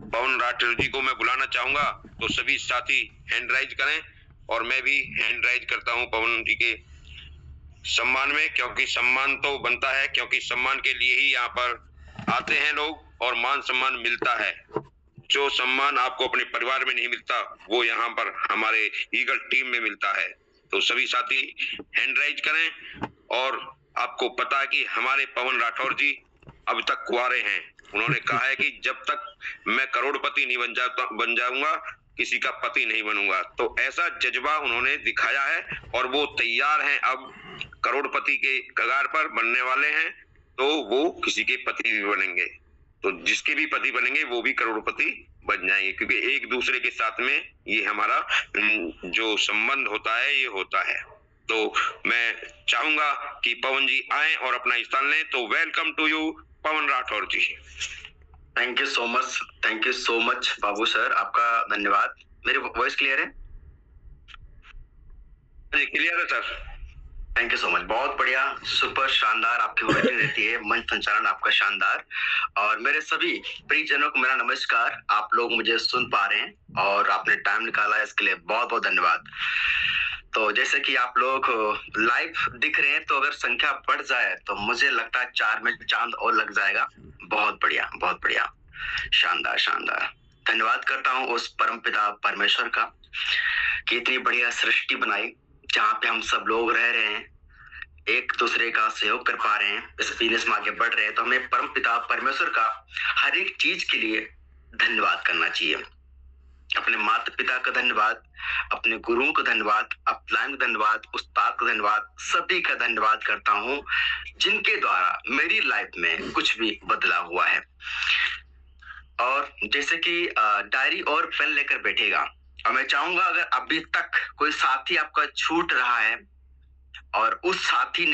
पवन राठौर जी को मैं बुलाना चाहूंगा, तो सभी साथी हैंड राइज करें और मैं भी हैंड राइज करता हूं पवन जी के सम्मान में, क्योंकि सम्मान तो बनता है, क्योंकि सम्मान के लिए ही यहाँ पर आते हैं लोग और मान सम्मान मिलता है। जो सम्मान आपको अपने परिवार में नहीं मिलता वो यहाँ पर हमारे ईगल टीम में मिलता है। तो सभी साथी हैंड राइज करें। और आपको पता है कि हमारे पवन राठौर जी अब तक कुंवारे हैं। उन्होंने कहा है कि जब तक मैं करोड़पति नहीं बन जाऊंगा किसी का पति नहीं बनूंगा। तो ऐसा जज्बा उन्होंने दिखाया है और वो तैयार हैं, अब करोड़पति के कगार पर बनने वाले हैं, तो वो किसी के पति भी बनेंगे। तो जिसके भी पति बनेंगे वो भी करोड़पति बन जाएंगे, क्योंकि एक दूसरे के साथ में ये हमारा जो संबंध होता है ये होता है। तो मैं चाहूंगा कि पवन जी आए और अपना स्थान लें। तो welcome to you Pawan Rathore ji. Thank you so much Babu sir, आपका धन्यवाद। मेरी वॉइस क्लियर है? जी क्लियर है sir. Thank you so much, बहुत बढ़िया, सुपर शानदार आपकी वर्किंग रहती है, मंच संचालन आपका शानदार। और मेरे सभी प्रियजनों को मेरा नमस्कार। आप लोग मुझे सुन पा रहे हैं और आपने टाइम निकाला है, इसके लिए बहुत बहुत धन्यवाद। तो जैसे कि आप लोग लाइव दिख रहे हैं, तो अगर संख्या बढ़ जाए तो मुझे लगता है 4 में चांद और लग जाएगा। बहुत बढ़िया, बहुत बढ़िया, शानदार शानदार। धन्यवाद करता हूँ उस परमपिता परमेश्वर का कि इतनी बढ़िया सृष्टि बनाई जहाँ पे हम सब लोग रह रहे हैं, एक दूसरे का सहयोग कर पा रहे हैं, इस बिजनेस में आगे बढ़ रहे हैं। तो हमें परमपिता परमेश्वर का हर एक चीज के लिए धन्यवाद करना चाहिए। अपने माता पिता का धन्यवाद, अपने गुरुओं का धन्यवाद, अपलाइन का धन्यवाद, उस्ताद का धन्यवाद, सभी का धन्यवाद करता हूँ जिनके द्वारा मेरी लाइफ में कुछ भी बदला हुआ है। और जैसे कि डायरी और पेन लेकर बैठेगा, और मैं चाहूंगा अगर अभी तक कोई साथी आपका छूट रहा है और उस साथी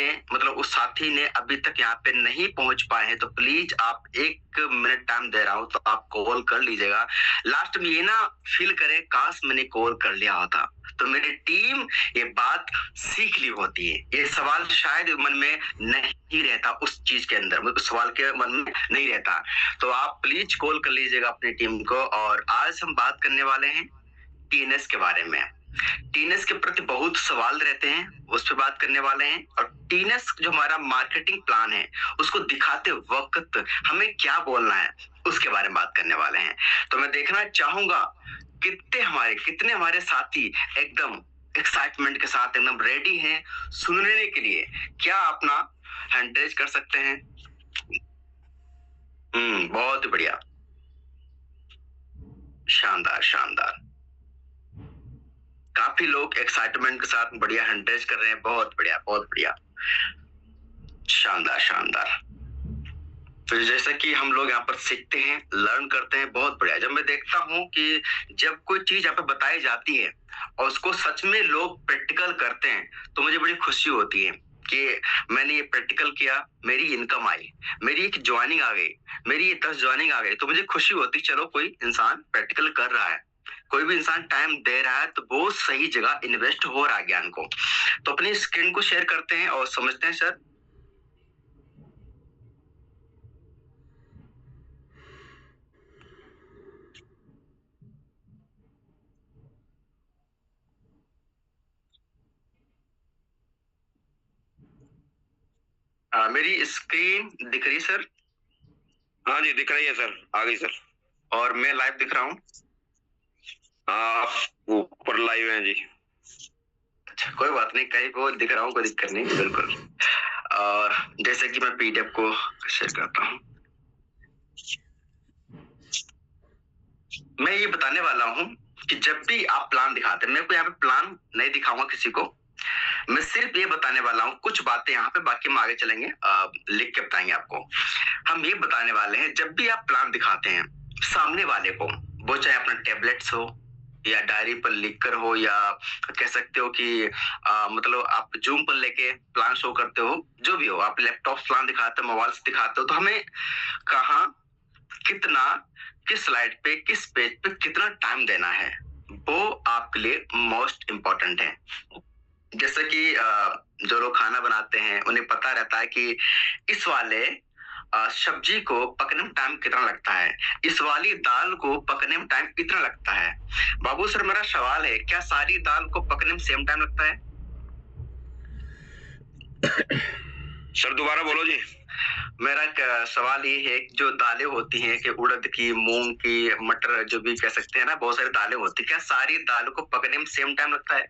ने अभी तक यहाँ पे नहीं पहुंच पाए हैं, तो प्लीज आप 1 मिनट टाइम दे रहा हूं, तो आप कॉल कर लीजिएगा। लास्ट में ये ना फील करे काश मैंने कॉल कर लिया होता, तो मेरी टीम ये बात सीख ली होती है। ये सवाल शायद मन में नहीं रहता, उस चीज के अंदर उस सवाल के मन में नहीं रहता। तो आप प्लीज कॉल कर लीजिएगा अपनी टीम को। और आज हम बात करने वाले हैं टीएनएस के बारे में। टीएनएस के प्रति बहुत सवाल रहते हैं, उस पर बात करने वाले हैं। और टीएनएस जो हमारा मार्केटिंग प्लान है, उसको दिखाते वक्त हमें क्या बोलना है, उसके बारे में बात करने वाले हैं। तो मैं देखना चाहूंगा कितने हमारे साथी एकदम एक्साइटमेंट के साथ एकदम रेडी हैं सुनने के लिए। क्या अपना हैंड रेज कर सकते हैं? बहुत बढ़िया, शानदार शानदार। काफी लोग एक्साइटमेंट के साथ बढ़िया हैंड रेज कर रहे हैं। बहुत बढ़िया, बहुत बढ़िया, शानदार शानदार। तो जैसे कि हम लोग यहाँ पर सीखते हैं, लर्न करते हैं, बहुत बढ़िया। जब मैं देखता हूँ कि जब कोई चीज यहाँ पे बताई जाती है और उसको सच में लोग प्रैक्टिकल करते हैं, तो मुझे बड़ी खुशी होती है कि मैंने ये प्रैक्टिकल किया, मेरी इनकम आई, मेरी एक ज्वाइनिंग आ गई, मेरी 10 ज्वाइनिंग आ गई। तो मुझे खुशी होती, चलो कोई इंसान प्रैक्टिकल कर रहा है, कोई भी इंसान टाइम दे रहा है, तो वो सही जगह इन्वेस्ट हो रहा है ज्ञान को। तो अपनी स्क्रीन को शेयर करते हैं और समझते हैं सर। मेरी स्क्रीन दिख रही सर? हाँ जी दिख रही है सर, आ गई सर। और मैं लाइव दिख रहा हूँ? आप ऊपर लाइव हैं जी। अच्छा, कोई बात नहीं, कहीं को दिख रहा हूँ, कोई दिक्कत नहीं, बिल्कुल। और जैसे कि मैं पीडीएफ को शेयर करता हूँ, मैं ये बताने वाला हूँ कि जब भी आप प्लान दिखाते हैं, मैं कोई यहाँ पे प्लान नहीं दिखाऊंगा किसी को, मैं सिर्फ ये बताने वाला हूँ कुछ बातें यहाँ पे, बाकी हम आगे चलेंगे, लिख के बताएंगे आपको। हम ये बताने वाले हैं, जब भी आप प्लान दिखाते हैं सामने वाले को, वो चाहे अपना टेबलेट्स हो या डायरी पर लिखकर हो, या कह सकते हो कि मतलब आप जूम पर लेके प्लान शो करते हो, जो भी हो, आप लैपटॉप प्लान दिखाते हो, मोबाइल से दिखाते हो, तो हमें कहाँ, कितना, किस स्लाइड पे, किस पेज पे कितना टाइम देना है, वो आपके लिए मोस्ट इम्पोर्टेंट है। जैसे कि जो लोग खाना बनाते हैं उन्हें पता रहता है कि इस वाले सब्जी को पकने में टाइम कितना लगता है, इस वाली दाल को पकने में टाइम कितना लगता है। बाबू सर मेरा सवाल है, क्या सारी दाल को पकने में सेम टाइम लगता है? सर दोबारा बोलो जी। मेरा सवाल ये है, जो दालें होती हैं कि उड़द की, मूंग की, मटर, जो भी कह सकते हैं ना, बहुत सारी दालें होती हैं, क्या सारी दालों को पकने में सेम टाइम लगता है?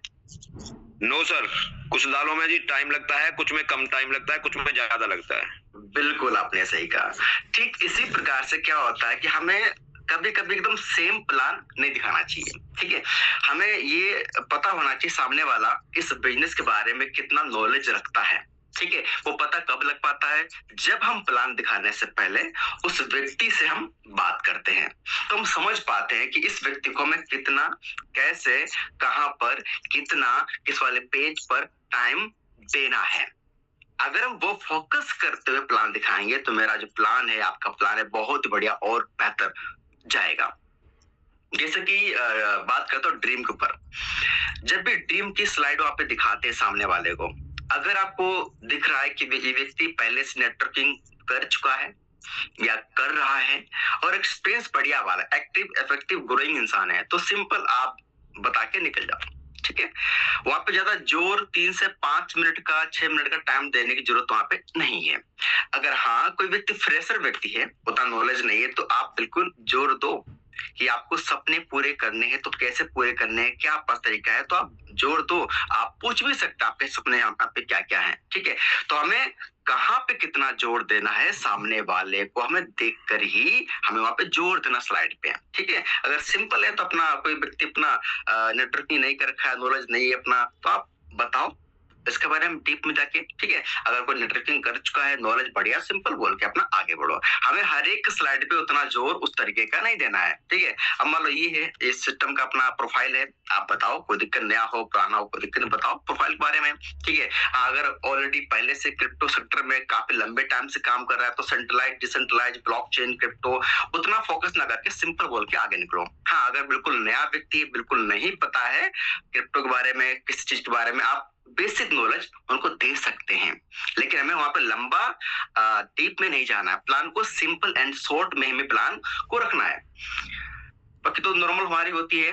नो सर, कुछ दालों में जी टाइम लगता है, कुछ में कम टाइम लगता है, कुछ में ज्यादा लगता है। बिल्कुल आपने सही कहा। ठीक इसी प्रकार से क्या होता है कि हमें कभी कभी एकदम सेम प्लान नहीं दिखाना चाहिए, ठीक है। हमें ये पता होना चाहिए सामने वाला इस बिजनेस के बारे में कितना नॉलेज रखता है, ठीक है। वो पता कब लग पाता है, जब हम प्लान दिखाने से पहले उस व्यक्ति से हम बात करते हैं, तो हम समझ पाते हैं कि इस व्यक्ति को हमें कितना, कैसे, कहां पर, कितना, किस वाले पेज पर टाइम देना है। अगर हम वो फोकस करते हुए प्लान दिखाएंगे तो मेरा जो प्लान है, आपका प्लान है, बहुत बढ़िया और बेहतर जाएगा। जैसे कि बात करता हूँ ड्रीम के ऊपर। जब भी ड्रीम की स्लाइड वहां पे दिखाते हैं सामने वाले को, अगर आपको दिख रहा है कि ये व्यक्ति पहले से नेटवर्किंग कर चुका है या कर रहा है और एक्सपीरियंस बढ़िया वाला, एक्टिव, इफेक्टिव, ग्रोइंग इंसान है, तो सिंपल आप बता के निकल जाओ, ठीक है। वहां पे ज्यादा जोर 3 से 5 मिनट का, 6 मिनट का टाइम देने की जरूरत वहां पे नहीं है। अगर हाँ कोई व्यक्ति फ्रेशर व्यक्ति है, उतना नॉलेज नहीं है, तो आप बिल्कुल जोर दो कि आपको सपने पूरे करने हैं, तो कैसे पूरे करने हैं, क्या पास तरीका है, तो आप जोर दो। आप पूछ भी सकते हैं आपके सपने आप पे क्या क्या है, ठीक है। तो हमें कहाँ पे कितना जोर देना है, सामने वाले को हमें देखकर ही हमें वहां पे जोर देना स्लाइड पे, ठीक है। अगर सिंपल है तो अपना कोई व्यक्ति अपना नेटवर्किंग नहीं कर रखा है, नॉलेज नहीं है अपना, तो आप बताओ इसके बारे में डीप में जाके, ठीक है। अगर कोई नेटवर्किंग कर चुका है, नॉलेज बढ़िया, सिंपल बोल के अपना आगे बढ़ो। हमें हर एक स्लाइड पे उतना जोर उस तरीके का नहीं देना है, ठीक है। अब मान लो ये है, इस सिस्टम का अपना प्रोफाइल है, आप बताओ, कोई दिक्कत, नया हो पुराना हो, कोई दिक्कत नहीं, बताओ प्रोफाइल के बारे में, ठीक है। अगर ऑलरेडी पहले से क्रिप्टो सेक्टर में काफी लंबे टाइम से काम कर रहा है, तो सेंट्रलाइज, डिसेंट्रलाइज, ब्लॉकचेन, क्रिप्टो, उतना फोकस ना करके सिंपल बोल के आगे निकलो। हाँ, अगर बिल्कुल नया व्यक्ति, बिल्कुल नहीं पता है क्रिप्टो के बारे में, किसी चीज के बारे में, आप बेसिक नॉलेज उनको दे सकते हैं, लेकिन हमें वहां पे लंबा डीप में नहीं जाना है। प्लान को सिंपल एंड शॉर्ट में हमें प्लान को रखना है। बाकी तो नॉर्मल हमारी होती है।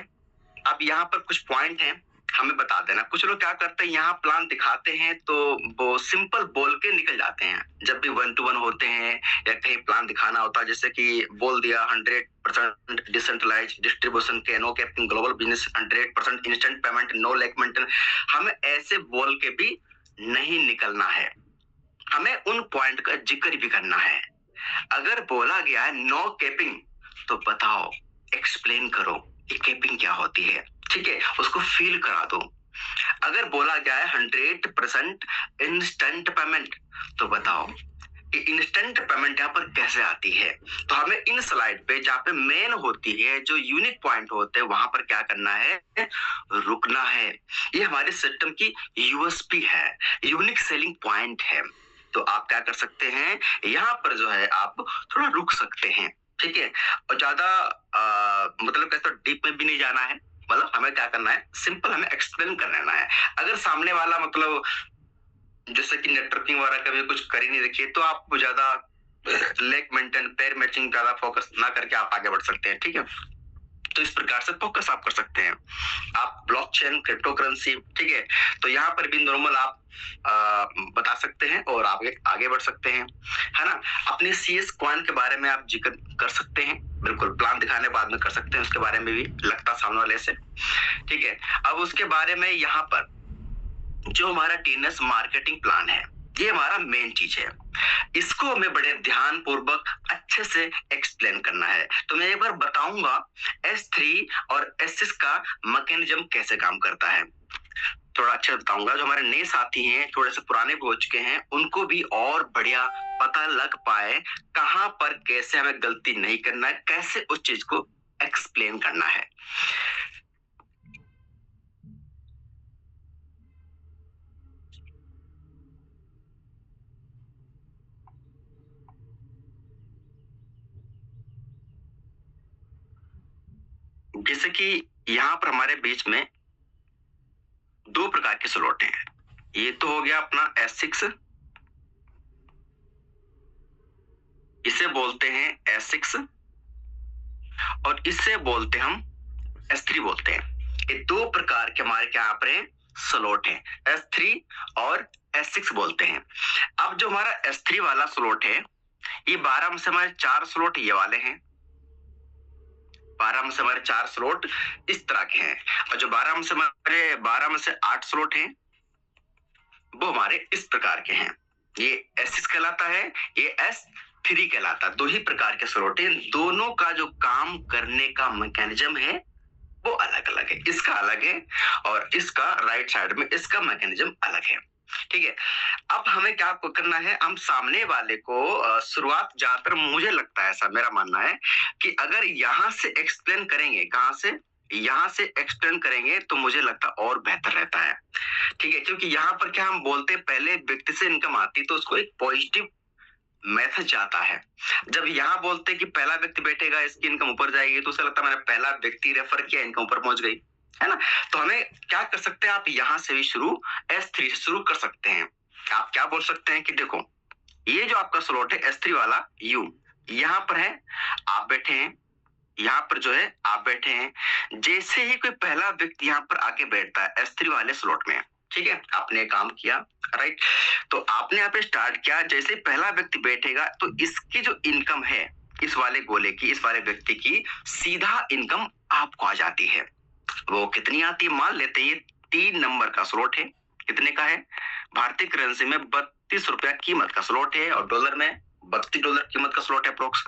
अब यहाँ पर कुछ पॉइंट हैं, हमें बता देना। कुछ लोग क्या करते हैं, यहाँ प्लान दिखाते हैं तो वो सिंपल बोल के निकल जाते हैं। जब भी 1 to 1 होते हैं या कहीं प्लान दिखाना होता है, जैसे कि बोल दिया 100% डिसेंट्रलाइज डिस्ट्रीब्यूशन के, no capping, global business, 100% instant payment, no lag maintain, हमें ऐसे बोल के भी नहीं निकलना है। हमें उन पॉइंट का जिक्र भी करना है। अगर बोला गया है नो कैपिंग, तो बताओ, एक्सप्लेन करो कि कैपिंग क्या होती है, ठीक है, उसको फील करा दो। अगर बोला गया है 100% इंस्टेंट पेमेंट, तो बताओ कि इंस्टेंट पेमेंट यहाँ पर कैसे आती है। तो हमें इन स्लाइड पे जहाँ पे मेन होती है, जो यूनिक पॉइंट होते हैं, वहां पर क्या करना है, रुकना है। ये हमारे सिस्टम की यूएसपी है, यूनिक सेलिंग पॉइंट है। तो आप क्या कर सकते हैं, यहाँ पर जो है आप थोड़ा रुक सकते हैं, ठीक है। और ज्यादा मतलब कैसे डीप में भी नहीं जाना है, मतलब हमें क्या करना है, सिंपल हमें एक्सप्लेन कर लेना है। अगर सामने वाला मतलब जैसे कि नेटवर्किंग वगैरह कभी कुछ कर ही नहीं रखिए, तो आप ज्यादा लेग मेंटेन, पेयर मैचिंग ज्यादा फोकस ना करके आप आगे बढ़ सकते हैं, ठीक है। तो इस प्रकार से फोकस आप कर सकते हैं। आप ब्लॉकचेन, क्रिप्टो करेंसी, ठीक है, तो यहाँ पर भी नॉर्मल आप बता सकते हैं और आगे आगे बढ़ सकते हैं, है ना। अपने CS कॉइन के बारे में आप जिक्र कर सकते हैं, बिल्कुल प्लान दिखाने बाद में कर सकते हैं, उसके बारे में भी लगता सामने वाले से, ठीक है। अब उसके बारे में यहाँ पर जो हमारा TNS मार्केटिंग प्लान है, ये हमारा मेन चीज है। इसको हमें बड़े ध्यान पूर्वक अच्छे से एक्सप्लेन करना है। तो मैं एक बार बताऊंगा S3 और S6 का मैकेनिज्म कैसे काम करता है, थोड़ा अच्छा बताऊंगा। जो हमारे नए साथी हैं, थोड़े से पुराने भी हो चुके हैं, उनको भी और बढ़िया पता लग पाए कहां पर कैसे हमें गलती नहीं करना है, कैसे उस चीज को एक्सप्लेन करना है। जैसे कि यहाँ पर हमारे बीच में 2 प्रकार के स्लॉट हैं। ये तो हो गया अपना S6 इसे बोलते हैं S6 और इससे बोलते हम S3 बोलते हैं। ये दो प्रकार के हमारे क्या यहाँ पर स्लॉट है, S3 और S6 बोलते हैं। अब जो हमारा S3 वाला स्लॉट है, ये 12 में से हमारे 4 स्लॉट ये वाले हैं, 12 में से हमारे 4 स्लॉट इस तरह के हैं, और जो 12 में से 8 स्लॉट हैं वो हमारे इस प्रकार के हैं। ये S6 कहलाता है, ये S3 कहलाता है। दो ही प्रकार के स्लॉट हैं, दोनों का जो काम करने का मैकेनिज्म है वो अलग अलग है। इसका अलग है और इसका राइट साइड में इसका मैकेनिज्म अलग है। ठीक है, अब हमें क्या करना है, हम सामने वाले को शुरुआत, ज्यादातर मुझे लगता है, ऐसा मेरा मानना है कि अगर यहां से एक्सप्लेन करेंगे, कहां से, यहां से एक्सप्लेन करेंगे तो मुझे लगता और बेहतर रहता है। ठीक है, क्योंकि यहाँ पर क्या हम बोलते हैं, पहले व्यक्ति से इनकम आती तो उसको एक पॉजिटिव मेथड जाता है। जब यहाँ बोलते कि पहला व्यक्ति बैठेगा इसकी इनकम ऊपर जाएगी, तो उसे लगता है मैंने पहला व्यक्ति रेफर किया, इनकम ऊपर पहुंच गई, है ना। तो हमें क्या कर सकते हैं, आप यहाँ से भी शुरू S3 से शुरू कर सकते हैं। आप क्या बोल सकते हैं कि देखो ये जो आपका स्लॉट है S3 वाला U यहाँ पर है, आप बैठे हैं, यहाँ पर जो है आप बैठे हैं। जैसे ही कोई पहला व्यक्ति यहाँ पर आके बैठता है S3 वाले स्लॉट में, ठीक है, आपने काम किया, राइट, तो आपने यहाँ पे स्टार्ट किया, जैसे पहला व्यक्ति बैठेगा तो इसकी जो इनकम है इस वाले गोले की, इस वाले व्यक्ति की सीधा इनकम आपको आ जाती है। वो कितनी आती है, मान लेते हैं ये 3 नंबर का स्लॉट है, कितने का है, भारतीय करेंसी में 32 रुपया कीमत का स्लॉट है, और डॉलर में $32 कीमत का स्लॉट है अप्रोक्स।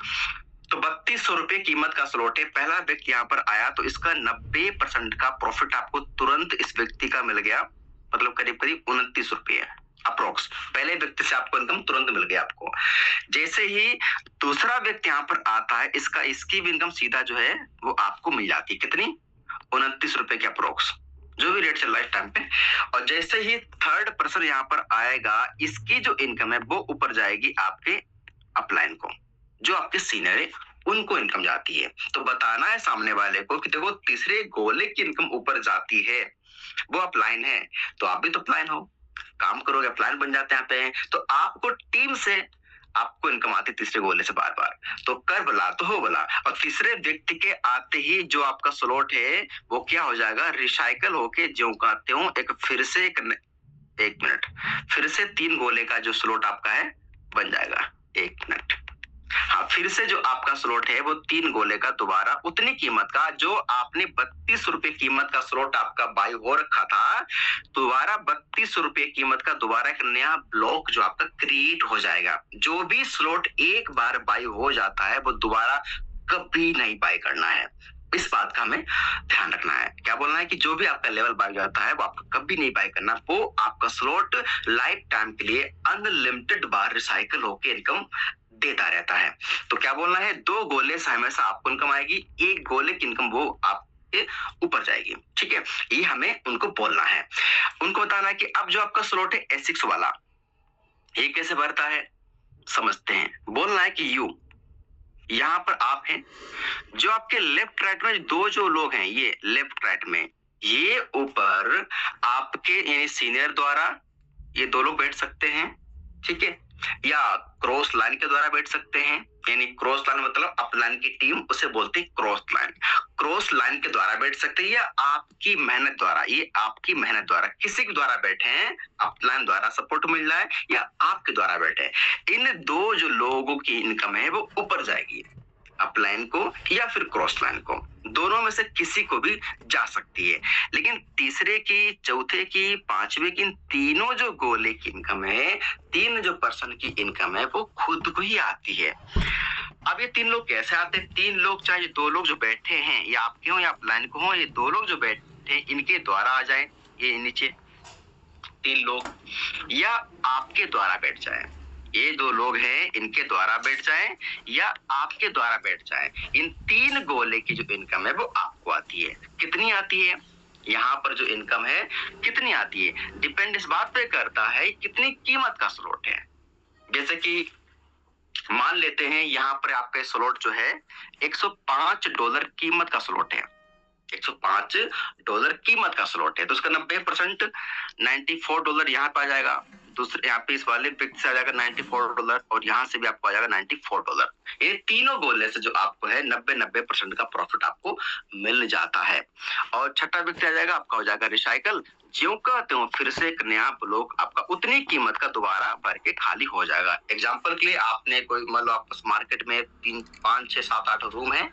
तो 3200 रुपये कीमत का स्लॉट है, पहला व्यक्ति यहाँ पर आया तो इसका 90% का प्रॉफिट आपको तुरंत इस व्यक्ति का मिल गया, मतलब करीब करीब 29 रुपये अप्रोक्स। पहले व्यक्ति से आपको इनकम तुरंत मिल गया आपको। जैसे ही दूसरा व्यक्ति यहाँ पर आता है, इसकी भी इनकम सीधा जो है वो आपको मिल जाती है, कितनी, 29 रुपए के अप्रोक्स, जो भी रेट चल रहा है इस टाइम पे। और जैसे ही थर्ड पर्सन यहाँ पर आएगा, इसकी जो इनकम है वो ऊपर जाएगी आपके अपलाइन को, जो आपके सीनियर है उनको इनकम जाती है। तो बताना है सामने वाले को कि देखो तीसरे गोले की इनकम ऊपर जाती है, वो अपलाइन है, तो आप भी तो अपलाइन हो, काम करोगे अपलाइन बन जाते हैं यहाँ पे। तो आपको टीम से आपको इनकम आती तीसरे गोले से बार बार, तो कर भला तो हो भला। और तीसरे व्यक्ति के आते ही जो आपका स्लॉट है वो क्या हो जाएगा, रिसाइकल होके ज्यों का त्यों एक फिर से एक मिनट, फिर से 3 गोले का जो स्लॉट आपका है बन जाएगा। 1 मिनट, हाँ, फिर से जो आपका स्लॉट है वो 3 गोले का दोबारा उतनी कीमत का, जो आपने 32 रुपए कीमत का स्लॉट आपका बाय हो रखा था, दोबारा 32 रुपए कीमत का दोबारा एक नया ब्लॉक जो आपका क्रिएट हो जाएगा। जो भी स्लॉट एक बार बाय हो जाता है वो दोबारा कभी नहीं बाय करना है, इस बात का हमें ध्यान रखना है। क्या बोलना है कि जो भी आपका लेवल बाय जाता है वो आपको कभी नहीं बाय करना, वो आपका स्लॉट लाइफ टाइम के लिए अनलिमिटेड बार रिसाइकल होकर इनकम देता रहता है। तो क्या बोलना है, 2 गोले से हमेशा आपको इनकम आएगी, 1 गोले की इनकम वो आपके ऊपर जाएगी। ठीक है, ये हमें उनको बोलना है, उनको बताना है कि अब जो आपका स्लॉट है S6 वाला, ये कैसे भरता है समझते हैं। बोलना है कि यू, यहाँ पर आप हैं, जो आपके लेफ्ट राइट में 2 जो लोग हैं, ये लेफ्ट राइट में, ये ऊपर आपके यानी सीनियर द्वारा ये 2 लोग बैठ सकते हैं, ठीक है, या क्रॉस लाइन के द्वारा बैठ सकते हैं, यानी क्रॉस लाइन मतलब अपलाइन की टीम उसे बोलते हैं क्रॉस लाइन, क्रॉस लाइन के द्वारा बैठ सकते हैं, या आपकी मेहनत द्वारा, ये आपकी मेहनत द्वारा किसी के द्वारा बैठे हैं, अपलाइन द्वारा सपोर्ट मिल रहा है या आपके द्वारा बैठे, इन 2 जो लोगों की इनकम है वो ऊपर जाएगी, अपलाइन को या फिर क्रॉस लाइन को, दोनों में से किसी को भी जा सकती है। लेकिन तीसरे की, चौथे की, पांचवे की, इन तीनों जो गोले की इनकम है, 3 जो पर्सन की इनकम है वो खुद को ही आती है। अब ये 3 लोग कैसे आते हैं, 3 लोग चाहे 2 लोग जो बैठे हैं, या आपके हो या अपलाइन को हो, ये 2 लोग जो बैठे हैं इनके द्वारा आ जाए, ये नीचे 3 लोग, या आपके द्वारा बैठ जाए, ये 2 लोग हैं इनके द्वारा बैठ जाएं या आपके द्वारा बैठ जाएं, इन 3 गोले की जो इनकम है वो आपको आती है। कितनी आती है, यहाँ पर जो इनकम है कितनी आती है, डिपेंड इस बात पे करता है कितनी कीमत का स्लॉट है। जैसे कि मान लेते हैं यहाँ पर आपका स्लॉट जो है $105 कीमत का स्लॉट है, $105 कीमत का स्लॉट है, तो उसका 90% $94 यहाँ पे आ जाएगा, दूसरे यहाँ पे इस वाले व्यक्ति से आ जाएगा $94 और यहाँ से भी आपको आ जाएगा $94। ये तीनों गोले से जो आपको है 90% का प्रॉफिट आपको मिल जाता है। और छठा व्यक्ति आ जाएगा, आपका हो जाएगा रिसाइकल। ज्यों का त्यों फिर से एक नया ब्लॉक आपका उतनी कीमत का दोबारा भर के खाली हो जाएगा। एग्जाम्पल के लिए आपने कोई मान लो आप मार्केट में 3, 5, 6, 7, 8 रूम है,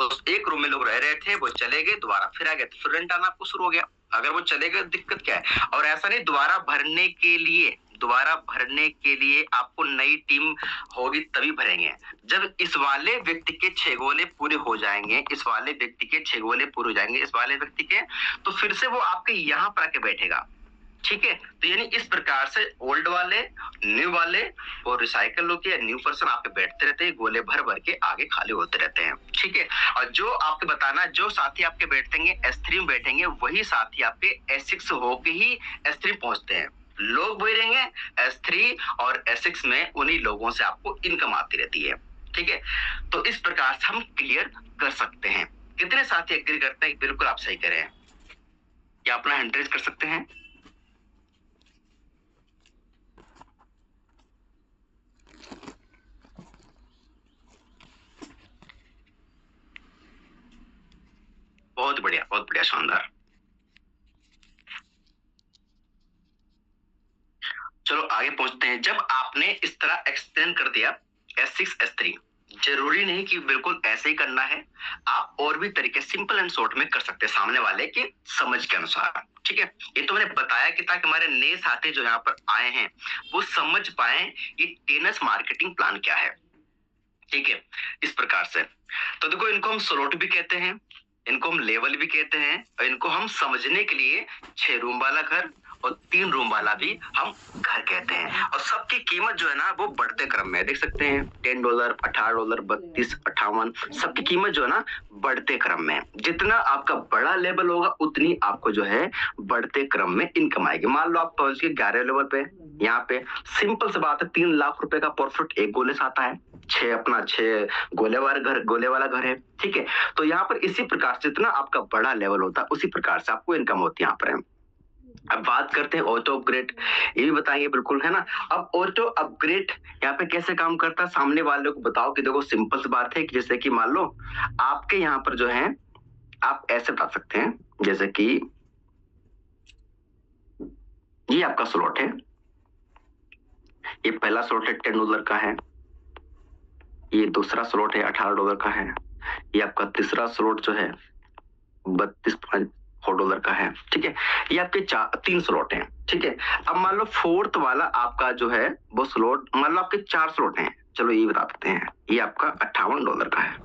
उस एक रूम में लोग रह रहे थे, वो चले गए, दोबारा फिर आ गए, तो फिर रेंट आना आपको शुरू हो गया। अगर वो चले गए दिक्कत क्या है? और ऐसा नहीं, दोबारा भरने के लिए आपको नई टीम होगी तभी भरेंगे। जब इस वाले व्यक्ति के 6 गोले पूरे हो जाएंगे, इस वाले व्यक्ति के 6 गोले पूरे हो जाएंगे, इस वाले व्यक्ति के, तो फिर से वो आपके यहाँ पर आके बैठेगा। ठीक है, तो यानी इस प्रकार से ओल्ड वाले, न्यू वाले और रिसाइकल लोग या न्यू पर्सन आप पे बैठते रहते हैं, गोले भर भर के आगे खाली होते रहते हैं। ठीक है, और जो आपके बताना, जो साथी आपके बैठेंगे S3 में बैठेंगे, वही साथी आपके S6 होके ही S3 पहुंचते हैं। लोग वही रहेंगे S3 और S6 में, उन्हीं लोगों से आपको इनकम आती रहती है। ठीक है, तो इस प्रकार से हम क्लियर कर सकते हैं। कितने साथी एग्री करते हैं? बिल्कुल आप सही करें। क्या अपना हैंड रेज कर सकते हैं? बहुत बढ़िया, शानदार। चलो आगे पहुंचते हैं। जब आपने इस तरह एक्सप्लेन कर दिया S6 S3, जरूरी नहीं कि बिल्कुल ऐसे ही करना है, आप और भी तरीके सिंपल एंड शॉर्ट में कर सकते हैं सामने वाले की समझ के अनुसार। ठीक है, ये तो मैंने बताया कि ताकि हमारे नए साथी जो यहाँ पर आए हैं वो समझ पाए ये टेनस मार्केटिंग प्लान क्या है। ठीक है, इस प्रकार से तो देखो, इनको हम स्लॉट भी कहते हैं, इनको हम लेवल भी कहते हैं, और इनको हम समझने के लिए 6 रूम वाला घर और 3 रूम वाला भी हम घर कहते हैं। और सबकी कीमत जो है ना वो बढ़ते क्रम में, देख सकते हैं $10, $18, 32, 58, सबकी कीमत जो है ना बढ़ते क्रम में। जितना आपका बड़ा लेवल होगा उतनी आपको जो है बढ़ते क्रम में इनकम आएगी। मान लो आप पहुंच गए 11 लेवल पे, यहाँ पे सिंपल सी बात है, 3 लाख रुपए का प्रॉफिट एक गोले से आता है। 6 गोले वाला घर है। ठीक है, तो यहाँ पर इसी प्रकार से जितना आपका बड़ा लेवल होता है उसी प्रकार से आपको इनकम होती है यहाँ पर। अब बात करते हैं ऑटो अपग्रेड, ये भी बताएंगे बिल्कुल, है ना। अब ऑटो अपग्रेड यहाँ पे कैसे काम करता है, सामने वाले को बताओ कि देखो सिंपल सी बात है कि जैसे कि मान लो आपके यहाँ पर जो है, आप ऐसे बता सकते हैं जैसे कि ये आपका स्लॉट है, ये पहला स्लॉट है $10 का है, ये दूसरा स्लॉट है $18 का है, ये आपका तीसरा स्लॉट जो है $32.4 का है। ठीक है, ये आपके 3 स्लॉट हैं। ठीक है, अब मान लो 4th वाला आपका जो है वो स्लॉट, मान लो आपके 4 स्लॉट हैं, चलो ये बता देते हैं, ये आपका $58 का है,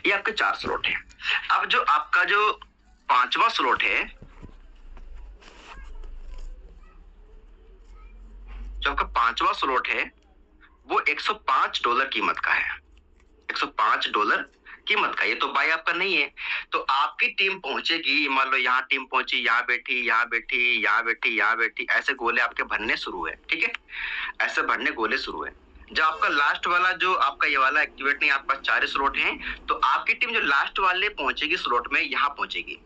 ये आपके 4 स्लॉट हैं। अब जो आपका जो 5वां स्लॉट है, जो आपका 5वां स्लॉट है वो $105 कीमत का है, $105 कीमत का। ये तो बाय आपका नहीं है, तो आपकी टीम पहुंचेगी, मान लो यहाँ टीम पहुंची, यहाँ बैठी, यहाँ बैठी, यहाँ बैठी, यहाँ बैठी, ऐसे गोले आपके भरने शुरू है। ठीक है, ऐसे भरने गोले शुरू है। जब आपका लास्ट वाला जो आपका ये वाला एक्टिवेट नहीं, आपका 4 स्लॉट हैं, तो आपकी टीम जो लास्ट वाले पहुंचेगी स्लॉट में, यहाँ पहुंचेगी,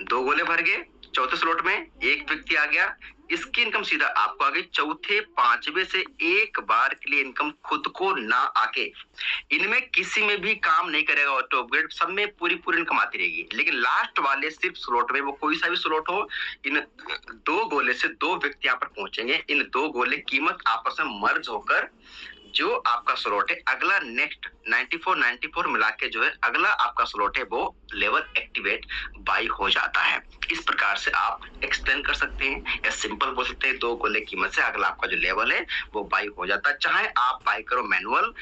2 गोले भर गए, 4थे स्लॉट में एक व्यक्ति आ गया, इसकी इनकम सीधा आपको आ गई। चौथे 5वें से एक बार के लिए इनकम खुद को ना आके, इनमें किसी में भी काम नहीं करेगा ऑटो अपग्रेड, सब में पूरी इनकम आती रहेगी। लेकिन लास्ट वाले सिर्फ स्लॉट में, वो कोई सा भी स्लॉट हो, इन 2 गोले से 2 व्यक्ति यहाँ पर पहुंचेंगे, इन 2 गोले कीमत आपस में मर्ज होकर जो आपका स्लॉट है अगला नेक्स्ट 94 मिला के जो है अगला आपका स्लॉट है वो लेवल एक्टिवेट बाई हो जाता है। इस प्रकार से आप एक्सप्लेन कर सकते हैं या सिंपल बोल सकते हैं, 2 गोले कीमत से अगला आपका जो लेवल है वो बाई हो जाता है। चाहे आप बाई करो मैनुअल,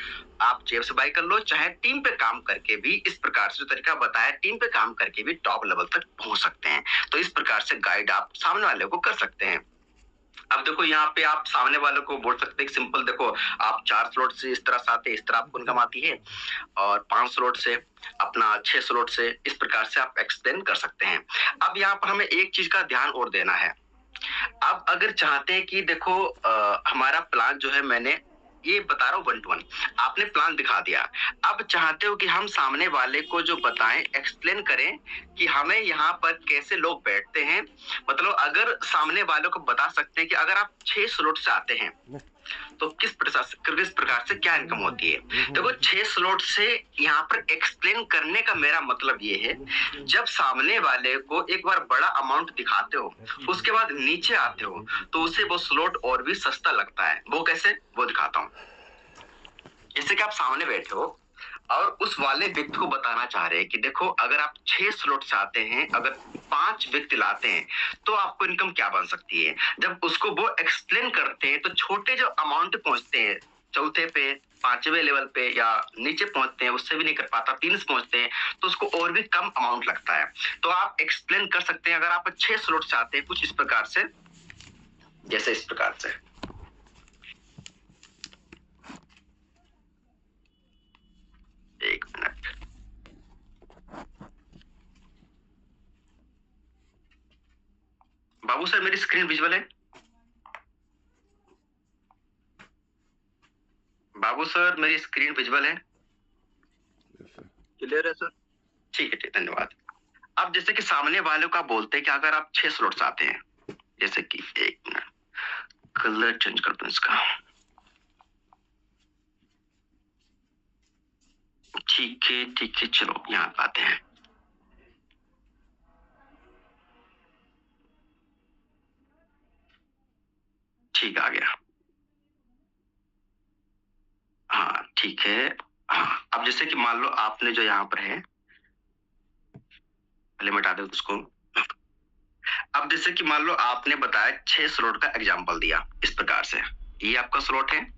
आप जेब से बाई कर लो, चाहे टीम पे काम करके भी इस प्रकार से जो तरीका बताया, टीम पे काम करके भी टॉप लेवल तक पहुंच सकते हैं। तो इस प्रकार से गाइड आप सामने वाले को कर सकते हैं। अब देखो यहाँ पे आप सामने वालों को बोल सकते हैं सिंपल, देखो आप 4 स्लॉट से इस तरह से आते, इस तरह आपको इनकम आती है, और 5 स्लॉट से अपना 6 स्लॉट से, इस प्रकार से आप एक्सप्लेन कर सकते हैं। अब यहाँ पर हमें एक चीज का ध्यान और देना है। अब अगर चाहते हैं कि देखो हमारा प्लान जो है मैंने ये बता रहा हूँ 1 to 1। आपने प्लान दिखा दिया, अब चाहते हो कि हम सामने वाले को जो बताएं, एक्सप्लेन करें कि हमें यहाँ पर कैसे लोग बैठते हैं। मतलब अगर सामने वालों को बता सकते हैं कि अगर आप 6 स्लॉट से आते हैं तो किस प्रकार से क्या इनकम होती है। देखो 6 स्लॉट से यहाँ पर एक्सप्लेन करने का मेरा मतलब ये है, जब सामने वाले को एक बार बड़ा अमाउंट दिखाते हो, उसके बाद नीचे आते हो, तो उसे वो स्लॉट और भी सस्ता लगता है। वो कैसे, वो दिखाता हूँ। जैसे कि आप सामने बैठे हो और उस वाले व्यक्ति को बताना चाह रहे हैं कि देखो अगर आप 6 स्लॉट से आते हैं, अगर 5 व्यक्ति लाते हैं तो आपको इनकम क्या बन सकती है। जब उसको वो एक्सप्लेन करते हैं तो छोटे जो अमाउंट पहुंचते हैं, चौथे पे, 5वें लेवल पे या नीचे पहुंचते हैं, उससे भी नहीं कर पाता, 3 से पहुंचते हैं तो उसको और भी कम अमाउंट लगता है। तो आप एक्सप्लेन कर सकते हैं, अगर आप 6 स्लॉट से आते हैं कुछ इस प्रकार से, जैसे इस प्रकार से। एक मिनट, बाबू सर मेरी स्क्रीन विजुअल है? बाबू सर मेरी स्क्रीन विजुअल है? क्लियर है सर? ठीक है, धन्यवाद। अब जैसे कि सामने वालों का बोलते हैं कि अगर आप 6 स्लॉट्स आते हैं, जैसे कि एक मिनट, कलर चेंज कर दूं इसका। ठीक है, चलो यहाँ आते हैं। ठीक आ गया, हाँ ठीक है। हाँ, अब जैसे कि मान लो आपने जो यहाँ पर है, पहले मिटा दो उसको। अब जैसे कि मान लो आपने बताया 6 स्लॉट का एग्जांपल दिया इस प्रकार से, ये आपका स्लॉट है,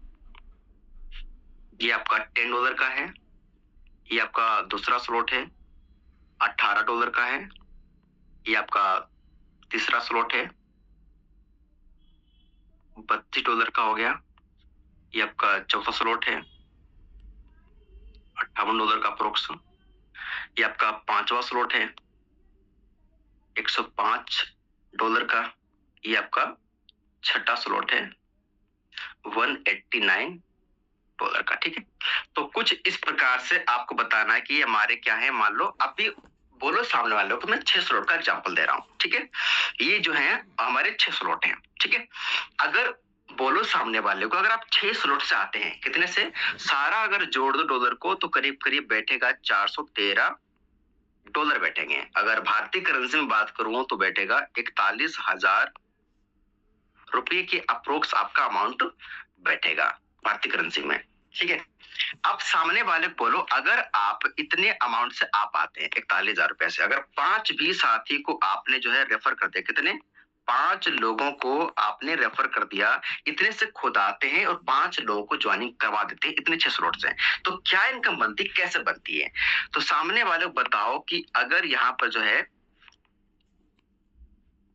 ये आपका $10 का है, ये आपका दूसरा स्लॉट है $18 का है, ये आपका तीसरा स्लॉट है $32 का हो गया, ये आपका चौथा स्लॉट है $58 का अप्रोक्स, ये आपका 5वां स्लॉट है $105 का, ये आपका 6ठा स्लॉट है $189 का। ठीक है, तो कुछ इस प्रकार से आपको बताना है कि हमारे क्या है। मान लो अभी बोलो सामने वालों को, मैं 6 स्लॉट का एग्जांपल दे रहा हूँ। ठीक है, ये जो है हमारे 6 स्लॉट हैं। ठीक है, अगर बोलो सामने वाले को, अगर आप 6 स्लॉट से आते हैं, कितने से, सारा अगर जोड़ दो डॉलर को तो करीब करीब बैठेगा $413 बैठेंगे। अगर भारतीय करेंसी में बात करूं तो बैठेगा 41,000 रुपये के अप्रोक्स आपका अमाउंट बैठेगा भारतीय करेंसी में। ठीक है, अब सामने वाले बोलो अगर आप इतने अमाउंट से आप आते हैं 41,000 रुपए से, अगर 5 भी साथी को आपने जो है रेफर कर दिया, कितने, 5 लोगों को आपने रेफर कर दिया, इतने से खुद आते हैं और 5 लोगों को ज्वाइनिंग करवा देते हैं, इतने 6 स्लॉट से, तो क्या इनकम बनती, कैसे बनती है। तो सामने वाले को बताओ कि अगर यहाँ पर जो है,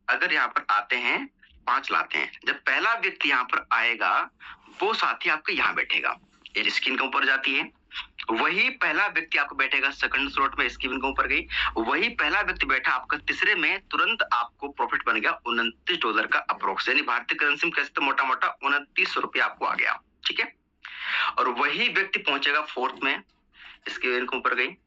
अगर यहाँ पर आते हैं 5 लाते हैं, जब पहला व्यक्ति यहाँ पर आएगा वो साथी आपके यहाँ बैठेगा, ये इसकी इनकम ऊपर जाती है। वही पहला व्यक्ति आपको बैठेगा सेकंड स्लॉट में, इसकी इनकम ऊपर गई। वही पहला व्यक्ति बैठा आपका तीसरे में, तुरंत आपको प्रॉफिट बन गया $29 का अप्रोक्स, यानी भारतीय करेंसी में कैसे तो मोटा मोटा 29 रुपया आपको आ गया। ठीक है, और वही व्यक्ति पहुंचेगा फोर्थ में, इसकी इनकम ऊपर गई,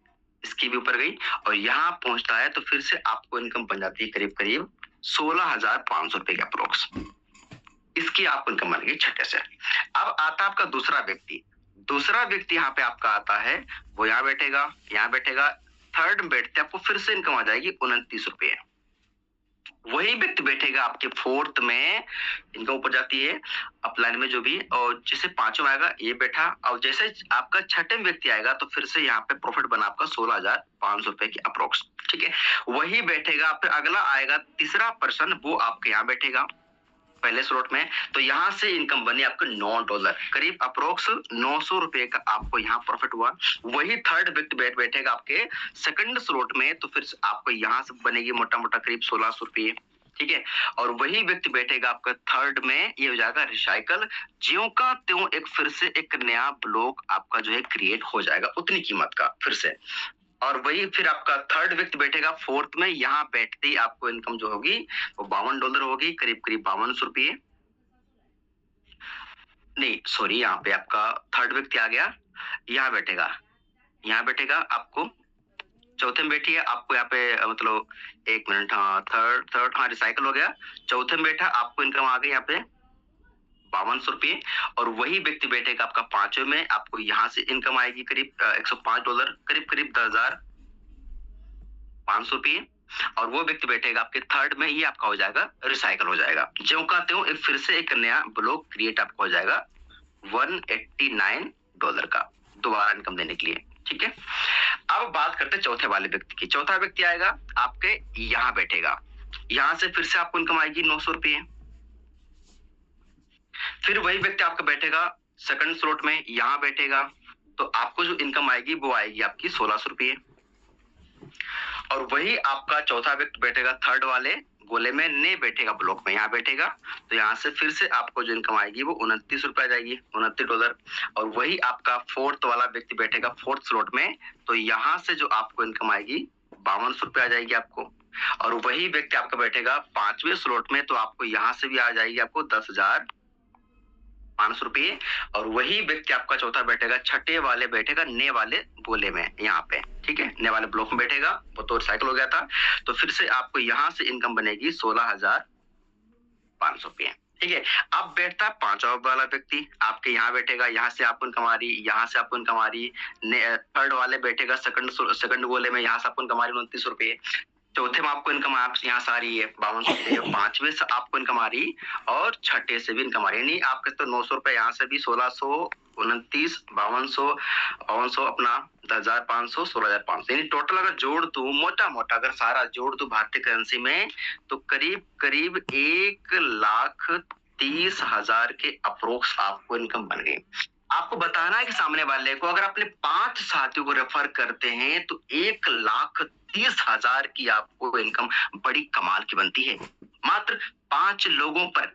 इसकी भी ऊपर गई, और यहाँ पहुंचता है तो फिर से आपको इनकम बन जाती है करीब करीब 16,500 रुपए के अप्रोक्स, इसकी आपको इनकम बन गई छठे से। अब आता आपका दूसरा व्यक्ति, दूसरा व्यक्ति यहाँ पे आपका आता है, वो यहाँ बैठेगा, यहाँ बैठेगा, थर्ड में बैठते आपको फिर से इनकम आ जाएगी 29 रुपये। वही व्यक्ति बैठेगा आपके फोर्थ में, इनकम ऊपर जाती है अपलाइन में जो भी, और जैसे 5वां आएगा ये बैठा, और जैसे आपका छठे व्यक्ति आएगा तो फिर से यहाँ पे प्रॉफिट बना आपका 16,500 रुपए की अप्रोक्स। ठीक है, वही बैठेगा, फिर अगला आएगा तीसरा पर्सन, वो आपके यहाँ बैठेगा पहले स्लॉट में, तो यहाँ से इनकम बनी आपको $9, करीब अप्रोक्स 900 रुपए का आपको यहाँ प्रॉफिट हुआ। वही थर्ड व्यक्ति बैठेगा आपके सेकंड स्लॉट में, तो फिर आपको यहाँ से बनेगी मोटा मोटा करीब 1600 रुपये। ठीक है, और वही व्यक्ति बैठेगा आपका थर्ड में, ये हो जाएगा रिसाइकल, ज्यों का त्यों एक फिर से एक नया ब्लॉक आपका जो है क्रिएट हो जाएगा उतनी कीमत का फिर से। और वही फिर आपका थर्ड व्यक्ति बैठेगा फोर्थ में, यहाँ बैठते ही आपको इनकम जो होगी वो $52 होगी, करीब करीब 5200 रुपये। नहीं सॉरी, यहाँ पे आपका थर्ड व्यक्ति आ गया, यहाँ बैठेगा आपको, चौथे में बैठी है आपको यहाँ पे मतलब 1 मिनट, हाँ थर्ड हाँ रिसाइकल हो गया। चौथे में बैठा आपको इनकम आ गई यहाँ पे 5200 रुपये, और वही व्यक्ति बैठेगा आपका पांचवें में, आपको यहाँ से इनकम आएगी करीब $105, करीब 10,500 रुपये, और वो व्यक्ति बैठेगा आपके थर्ड में, ये आपका हो जाएगा रिसाइकल हो जाएगा। जो कहते हो फिर से एक नया ब्लॉक क्रिएट आपका हो जाएगा $189 का दोबारा इनकम देने के लिए, ठीक है। अब बात करते हैं चौथे वाले व्यक्ति की। चौथा व्यक्ति आएगा आपके यहाँ बैठेगा, यहाँ से फिर से आपको इनकम आएगी 900 रुपये। फिर वही व्यक्ति आपका बैठेगा सेकंड स्लॉट में, यहाँ बैठेगा, तो आपको जो इनकम आएगी वो आएगी आपकी 1600 रुपये। और वही आपका चौथा व्यक्ति बैठेगा थर्ड वाले गोले में, ने बैठेगा ब्लॉक में, यहाँ बैठेगा, तो यहाँ से फिर से आपको जो इनकम आएगी वो $29 आ जाएगी, $29। और वही आपका फोर्थ वाला व्यक्ति बैठेगा फोर्थ स्लॉट में, तो यहाँ से जो आपको इनकम आएगी 5200 रुपये आ जाएगी आपको। और वही व्यक्ति आपका बैठेगा पांचवें स्लॉट में, तो आपको यहाँ से भी आ जाएगी आपको 10,500 रुपये। और वही व्यक्ति आपका चौथा बैठेगा छठे वाले बैठेगा ने वाले गोले में, यहाँ पे, ठीक है, ने वाले ब्लॉक में बैठेगा, वो तो रिसाइकल हो गया था, तो फिर से आपको यहाँ से इनकम बनेगी 16,500 रुपये, ठीक है। अब बैठता पांचवा वाला व्यक्ति आपके यहाँ बैठेगा, यहाँ से आपको इनकम आ रही, यहाँ से आपको इनकम आ रही, थर्ड वाले बैठेगा सेकंड गोले में, यहाँ से आपको इनकम आ रही 29 रुपये। चौथे में आपको इनकम आप यहाँ से आ रही है 5200 रुपये, पांचवे से आपको इनकम आ रही, और छठे से भी इनकम आ रही है। नहीं आपके तो 900 रुपये, यहाँ से भी 1600, 29, 5200 अपना 10,500, 16,500, यानी टोटल अगर जोड़ दूं मोटा अगर सारा जोड़ दूं भारतीय करेंसी में, तो करीब 1,30,000 के अप्रोक्स आपको इनकम बन गई। आपको बताना है कि सामने वाले को अगर अपने 5 साथियों को रेफर करते हैं तो 1,30,000 की आपको इनकम बड़ी कमाल की बनती है, मात्र 5 लोगों पर।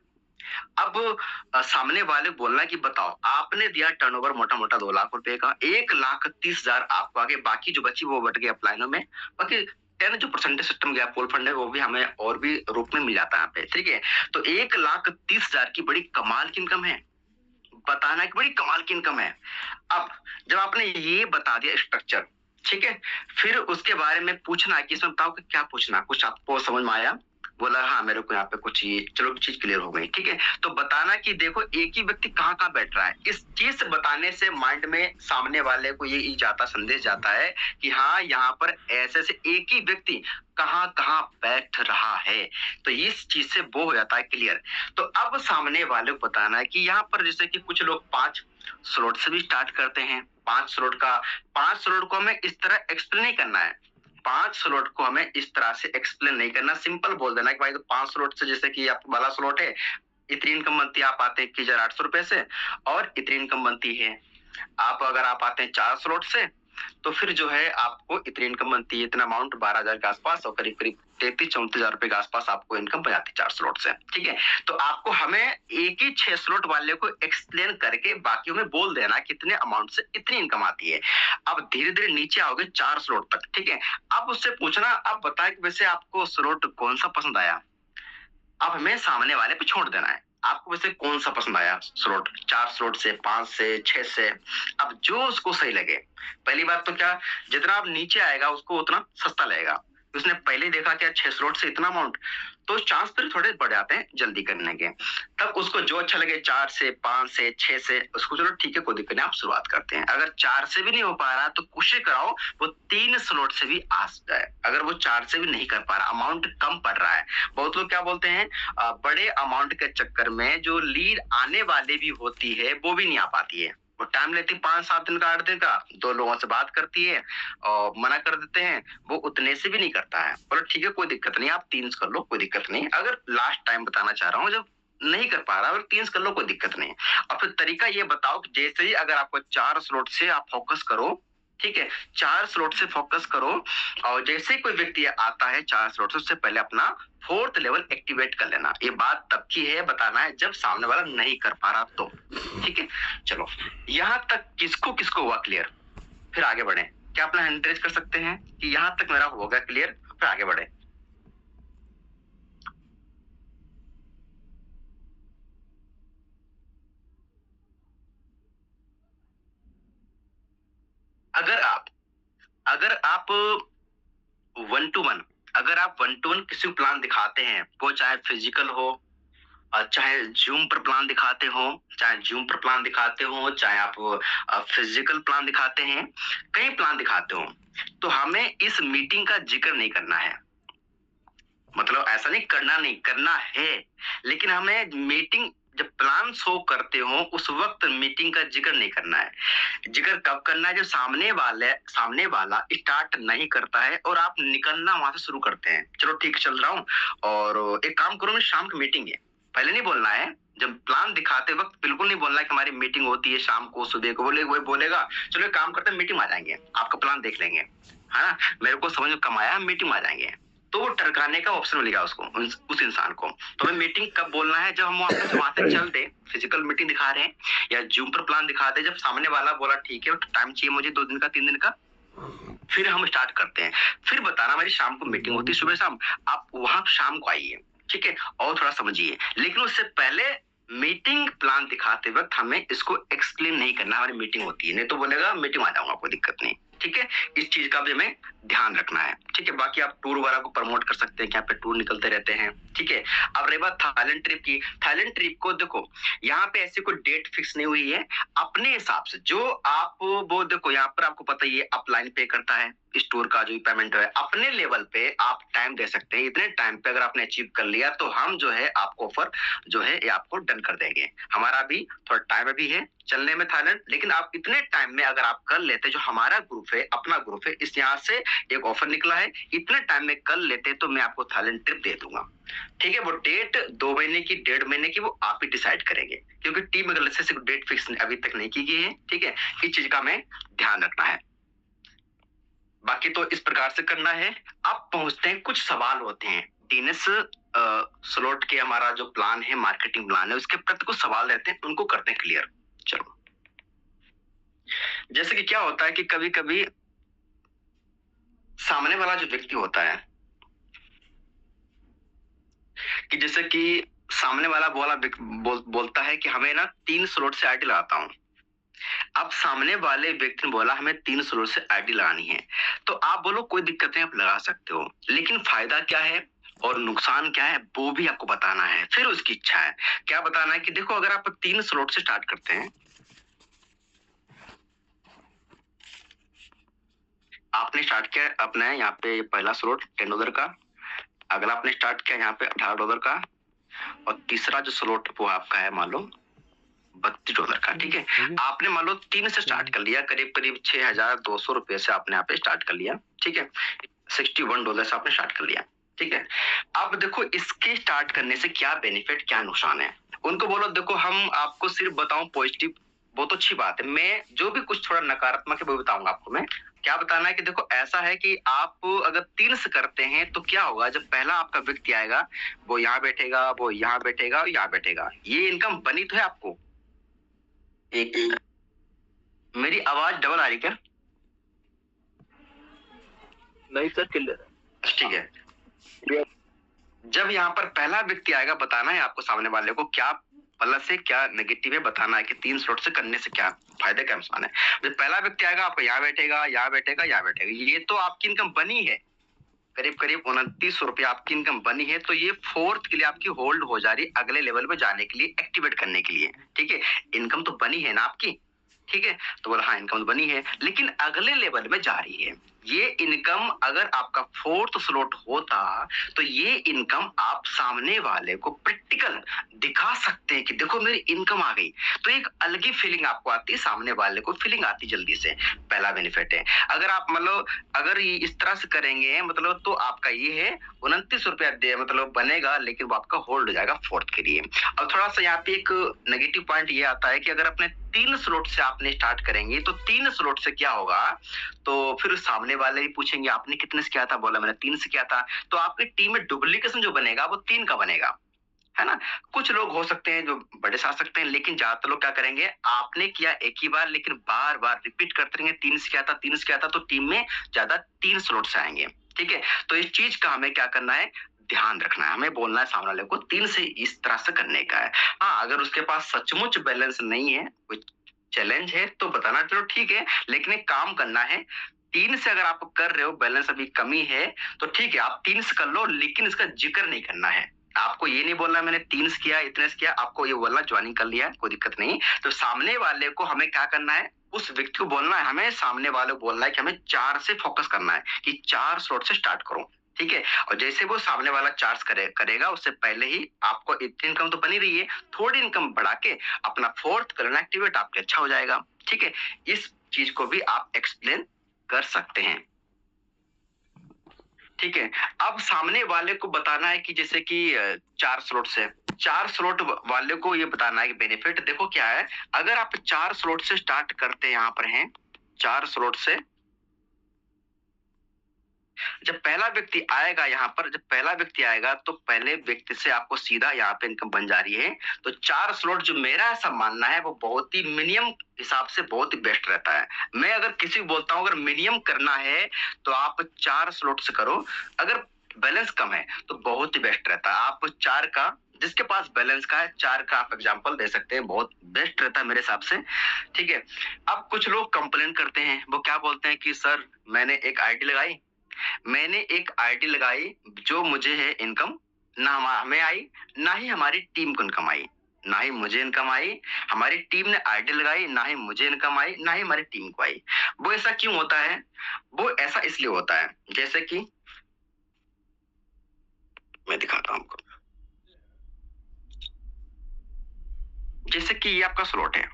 अब सामने वाले बोलना कि बताओ आपने दिया टर्नओवर मोटा 2 लाख रुपए का, 1,30,000 आपको आगे, बाकी जो बची वो बट गई अपलाइनों में, बाकी 10 जो परसेंटेज सिस्टम गया पोल फंड है वो भी हमें और भी रूप में मिल जाता है यहाँ पे, ठीक है। तो 1,30,000 की बड़ी कमाल की इनकम है, बताना कि बड़ी कमाल की इनकम है। अब जब आपने ये बता दिया स्ट्रक्चर, ठीक है, फिर उसके बारे में पूछना कि इसमें बताओ कि क्या पूछना, कुछ आपको समझ में आया? बोला हाँ मेरे को यहाँ पे कुछ ये, चलो चीज क्लियर हो गई, ठीक है। तो बताना कि देखो एक ही व्यक्ति कहाँ बैठ रहा है, इस चीज से बताने से माइंड में सामने वाले को ये जाता संदेश जाता है कि हाँ यहाँ पर ऐसे से एक ही व्यक्ति कहाँ बैठ रहा है, तो इस चीज से वो हो जाता है क्लियर। तो अब सामने वाले को बताना है कि यहाँ पर जैसे कि कुछ लोग 5 स्लॉट से भी स्टार्ट करते हैं, 5 स्लॉट को हमें इस तरह एक्सप्लेन नहीं करना है, 5 स्लॉट को हमें इस तरह से एक्सप्लेन नहीं करना, सिंपल बोल देना कि भाई तो 5 स्लॉट से, जैसे कि आपका वाला स्लॉट है, इतनी इनकम बनती है, आप आते हैं 21,800 रुपए से, और इतनी इनकम बनती है आप अगर आप आते हैं 4 स्लॉट से, तो फिर जो है आपको इतनी इनकम बनती है, इतना अमाउंट 12,000 के आसपास, और करीब 33-34,000 रुपए के आसपास आपको इनकम बन जाती है 4 स्लॉट से, ठीक है। तो आपको हमें एक ही 6 स्लॉट वाले को एक्सप्लेन करके बाकी में बोल देना कितने अमाउंट से इतनी इनकम आती है। अब धीरे धीरे नीचे आओगे 4 स्लॉट तक, ठीक है। अब उससे पूछना, अब बताए कि वैसे आपको स्लॉट कौन सा पसंद आया, अब हमें सामने वाले पे छोड़ देना है, आपको वैसे कौन सा पसंद आया स्लॉट, 4 स्लॉट से, 5 से, 6 से, अब जो उसको सही लगे। पहली बात तो क्या, जितना आप नीचे आएगा उसको उतना सस्ता लगेगा, उसने पहले देखा क्या 6 स्लॉट से इतना अमाउंट, तो चांस फिर थोड़े बढ़ जाते हैं जल्दी करने के। तब उसको जो अच्छा लगे 4 से, 5 से, 6 से, उसको चलो ठीक है कोई दिक्कत नहीं, आप शुरुआत करते हैं। अगर 4 से भी नहीं हो पा रहा तो कोशिश कराओ वो 3 स्लॉट से भी आ जाए। अगर वो 4 से भी नहीं कर पा रहा, अमाउंट कम पड़ रहा है, बहुत लोग क्या बोलते हैं बड़े अमाउंट के चक्कर में जो लीड आने वाले भी होती है वो भी नहीं आ पाती है, वो टाइम लेती 5-7 दिन का, 8 दिन का, 2 लोगों से बात करती है और मना कर देते हैं, वो उतने से भी नहीं करता है। बोलो ठीक है कोई दिक्कत नहीं, आप 3 कर लो कोई दिक्कत नहीं। अगर लास्ट टाइम बताना चाह रहा हूँ, जब नहीं कर पा रहा, अगर 3 कर लो कोई दिक्कत नहीं। और फिर तरीका ये बताओ कि जैसे ही अगर आपको 4 स्लॉट से आप फोकस करो, ठीक है, 4 स्लॉट से फोकस करो, और जैसे कोई व्यक्ति आता है 4 स्लॉट से, उससे पहले अपना 4th लेवल एक्टिवेट कर लेना। ये बात तब की है, बताना है जब सामने वाला नहीं कर पा रहा तो, ठीक है। चलो यहाँ तक किसको हुआ क्लियर, फिर आगे बढ़े। क्या अपना हैंड रेज कर सकते हैं कि यहाँ तक मेरा हो गया क्लियर, फिर आगे बढ़े। अगर आप 1-to-1 किसी को प्लान दिखाते हैं, वो चाहे फिजिकल हो, चाहे जूम पर प्लान दिखाते हो, चाहे आप फिजिकल प्लान दिखाते हैं, कई प्लान दिखाते हो, तो हमें इस मीटिंग का जिक्र नहीं करना है। मतलब ऐसा नहीं करना है, लेकिन हमें मीटिंग जब प्लान शो करते हो उस वक्त मीटिंग का जिक्र नहीं करना है। जिक्र कब करना है? जब सामने वाला स्टार्ट नहीं करता है और आप निकलना वहां से शुरू करते हैं। चलो ठीक चल रहा हूँ और एक काम करो, शाम की मीटिंग है, पहले नहीं बोलना है। जब प्लान दिखाते वक्त बिल्कुल नहीं बोलना है कि हमारी मीटिंग होती है शाम को, सुबह को। वो बोलेगा चलो एक काम करते हैं, मीटिंग में आ जाएंगे, आपका प्लान देख लेंगे, है ना, मेरे को समझ में कम आया, मीटिंग में आ जाएंगे। तो वो टरकाने का ऑप्शन मिलेगा उसको, उस इंसान को। तो हमें मीटिंग कब बोलना है? जब हम वहां से चल दे, फिजिकल मीटिंग दिखा रहे हैं या जूम पर प्लान दिखा दे, जब सामने वाला बोला ठीक है टाइम चाहिए मुझे 2 दिन का 3 दिन का, फिर हम स्टार्ट करते हैं। फिर बताना मेरी शाम को मीटिंग होती है, सुबह शाम, आप वहां शाम को आइए, ठीक है, और थोड़ा समझिए। लेकिन उससे पहले मीटिंग प्लान दिखाते वक्त हमें इसको एक्सप्लेन नहीं करना हमारी मीटिंग होती है, नहीं तो बोलेगा मीटिंग आ जाऊंगा, कोई दिक्कत नहीं, ठीक है। इस चीज का भी हमें ध्यान रखना है, ठीक है। बाकी आप टूर वगैरह को प्रमोट कर सकते हैं, यहाँ पे टूर निकलते रहते हैं, ठीक है। अब रही बात थाईलैंड ट्रिप की, थाईलैंड ट्रिप को देखो, यहाँ पे ऐसी कोई डेट फिक्स नहीं हुई है, अपने हिसाब से जो आप वो देखो, यहाँ पर आपको पता ही है अपलाइन पे करता है इस टूर का जो पेमेंट है, अपने लेवल पे आप टाइम दे सकते हैं। इतने टाइम पे अगर आपने अचीव कर लिया तो हम जो है आपको ऑफर जो है ये आपको डन कर देंगे। हमारा भी थोड़ा टाइम अभी है चलने में थाईलैंड, लेकिन आप इतने टाइम में अगर आप कर लेते, जो हमारा ग्रुप है, अपना ग्रुप है, इस यहाँ से एक ऑफर निकला है, इतने टाइम में कर लेते तो मैं आपको थाईलैंड ट्रिप दे दूंगा, ठीक है। वो डेट 2 महीने की, 1.5 महीने की, वो आप ही डिसाइड करेंगे, क्योंकि टीम अगर से डेट फिक्स अभी तक नहीं की गई है, ठीक है। इस चीज का हमें ध्यान रखना है। बाकी तो इस प्रकार से करना है। अब पहुंचते हैं, कुछ सवाल होते हैं टीएनएस स्लॉट के, हमारा जो प्लान है, मार्केटिंग प्लान है, उसके प्रति कुछ सवाल रहते हैं, उनको करते हैं क्लियर। चलो, जैसे कि क्या होता है कि कभी कभी सामने वाला जो व्यक्ति होता है, कि जैसे कि सामने वाला बोलता है कि हमें ना 3 स्लॉट से आईडी लगाता हूं। अब सामने वाले व्यक्ति ने बोला हमें 3 स्लॉट से आईडी लगानी है, तो आप बोलो कोई दिक्कत नहीं, आप लगा सकते हो, लेकिन फायदा क्या है और नुकसान क्या है वो भी आपको बताना है। फिर उसकी इच्छा है, क्या बताना है कि देखो, अगर आप 3 स्लॉट से स्टार्ट करते हैं, आपने स्टार्ट किया अपने यहाँ पे पहला स्लॉट $10 का, अगला आपने स्टार्ट किया यहाँ पे $18 का, और तीसरा जो स्लॉट वो आपका है मान लो $32 का, ठीक है। आपने मान लो 3 से स्टार्ट कर लिया, करीब करीब 6,200 रुपए से आपने यहाँ पे स्टार्ट कर लिया, ठीक है। $61 से आपने स्टार्ट कर लिया, ठीक है। अब देखो, इसके स्टार्ट करने से क्या बेनिफिट, क्या नुकसान है, उनको बोलो देखो हम आपको सिर्फ बताऊं पॉजिटिव, बहुत अच्छी बात है, मैं जो भी कुछ थोड़ा नकारात्मक है वो बताऊंगा आपको। मैं क्या बताना है कि देखो, ऐसा है कि आप अगर 3 से करते हैं तो क्या होगा, जब पहला आपका व्यक्ति आएगा, वो यहाँ बैठेगा, वो यहाँ बैठेगा, यहाँ बैठेगा, ये इनकम बनी तो है आपको। एक मेरी आवाज डबल आ रही क्या? नहीं सर, क्लियर है, ठीक है। जब यहाँ पर पहला व्यक्ति आएगा, बताना है आपको सामने वाले को क्या प्लस है क्या नेगेटिव है, बताना है कि 3 स्लॉट से करने से क्या फायदा, क्या नुकसान है। जब पहला व्यक्ति आएगा, आपको यहाँ बैठेगा, यहाँ बैठेगा, यहाँ बैठेगा, ये तो आपकी इनकम बनी है, करीब करीब 2900 रुपये आपकी इनकम बनी है। तो ये 4th के लिए आपकी होल्ड हो जा रही है, अगले लेवल पे जाने के लिए, एक्टिवेट करने के लिए, ठीक है। इनकम तो बनी है ना आपकी, ठीक है। तो बोला हाँ इनकम तो बनी है, लेकिन अगले लेवल में जा रही है। ये इनकम अगर आपका 4th स्लॉट होता तो ये इनकम आप सामने वाले को प्रैक्टिकल दिखा सकते हैं कि देखो मेरी इनकम आ गई, तो एक अलग ही फीलिंग आपको आती है, सामने वाले को फीलिंग आती जल्दी से। पहला बेनिफिट है। अगर आप मतलब अगर इस तरह से करेंगे मतलब, तो आपका ये है 29 रुपया मतलब बनेगा, लेकिन वो आपका होल्ड हो जाएगा 4th के लिए। अब थोड़ा सा यहाँ पे एक नेगेटिव पॉइंट ये आता है कि अगर अपने 3 स्लॉट से आपने स्टार्ट करेंगे, तो 3 स्लॉट से क्या होगा, तो फिर सामने वाले ही पूछेंगे आपने कितने से किया था, बोला मैंने 3 से किया था, तो आपकी टीम में डुप्लीकेशन जो बनेगा वो 3 का बनेगा, है ना। कुछ लोग हो सकते हैं जो बड़े से आ सकते हैं, लेकिन ज्यादातर लोग क्या करेंगे, आपने किया एक ही बार, लेकिन बार बार रिपीट करते रहेंगे, 3 से किया था, 3 से किया था, तो टीम में ज्यादा 3 स्लॉट से आएंगे, ठीक है। तो इस चीज का हमें क्या करना है, ध्यान रखना है, हमें बोलना है सामने वाले को 3 से इस तरह से करने का है। हाँ, अगर उसके पास सचमुच बैलेंस नहीं है, चैलेंज है तो बताना, चलो ठीक है, लेकिन एक काम करना है, 3 से अगर आप कर रहे हो, बैलेंस अभी कमी है तो ठीक है, आप 3 से कर लो, लेकिन इसका जिक्र नहीं करना है। आपको ये नहीं बोलना मैंने 3 से किया, इतने से किया, आपको ये बोलना ज्वाइनिंग कर लिया, कोई दिक्कत नहीं। तो सामने वाले को हमें क्या करना है, उस व्यक्ति को बोलना है, हमें सामने वाले को बोलना है कि हमें 4 से फोकस करना है, कि 4 स्लॉट से स्टार्ट करो, ठीक है। और जैसे वो सामने वाला चार्ज करेगा, उससे पहले ही आपको इतनी इनकम तो बनी रही है, थोड़ी इनकम बढ़ा के अपना 4th करना एक्टिवेट आपके अच्छा हो जाएगा, ठीक है। इस चीज को भी आप एक्सप्लेन कर सकते हैं, ठीक है। अब सामने वाले को बताना है कि जैसे कि 4 स्लॉट से, 4 स्लॉट वाले को ये बताना है कि बेनिफिट देखो क्या है, अगर आप 4 स्लॉट से स्टार्ट करते हैं, यहाँ पर हैं 4 स्लॉट से, जब पहला व्यक्ति आएगा यहाँ पर, जब पहला व्यक्ति आएगा तो पहले व्यक्ति से आपको सीधा यहाँ पे इनकम बन जा रही है। तो 4 स्लॉट जो मेरा ऐसा मानना है वो बहुत ही मिनिमम हिसाब से बहुत ही बेस्ट रहता है। मैं अगर किसी को बोलता हूँ अगर मिनिमम करना है तो आप 4 स्लॉट से करो, अगर बैलेंस कम है तो बहुत ही बेस्ट रहता है। आप 4 का, जिसके पास बैलेंस का है 4 का आप एग्जांपल दे सकते हैं, बहुत बेस्ट रहता है मेरे हिसाब से, ठीक है। अब कुछ लोग कंप्लेन करते हैं, वो क्या बोलते हैं कि सर मैंने एक एक आईडी लगाई जो मुझे है इनकम ना हमें आई, ना ही हमारी टीम को इनकम आई, ना ही मुझे इनकम आई, हमारी टीम ने आईडी लगाई, ना ही मुझे इनकम आई, ना ही हमारी टीम को आई। वो ऐसा क्यों होता है? वो ऐसा इसलिए होता है, जैसे कि मैं दिखाता हूं आपको, जैसे कि ये आपका स्लॉट है,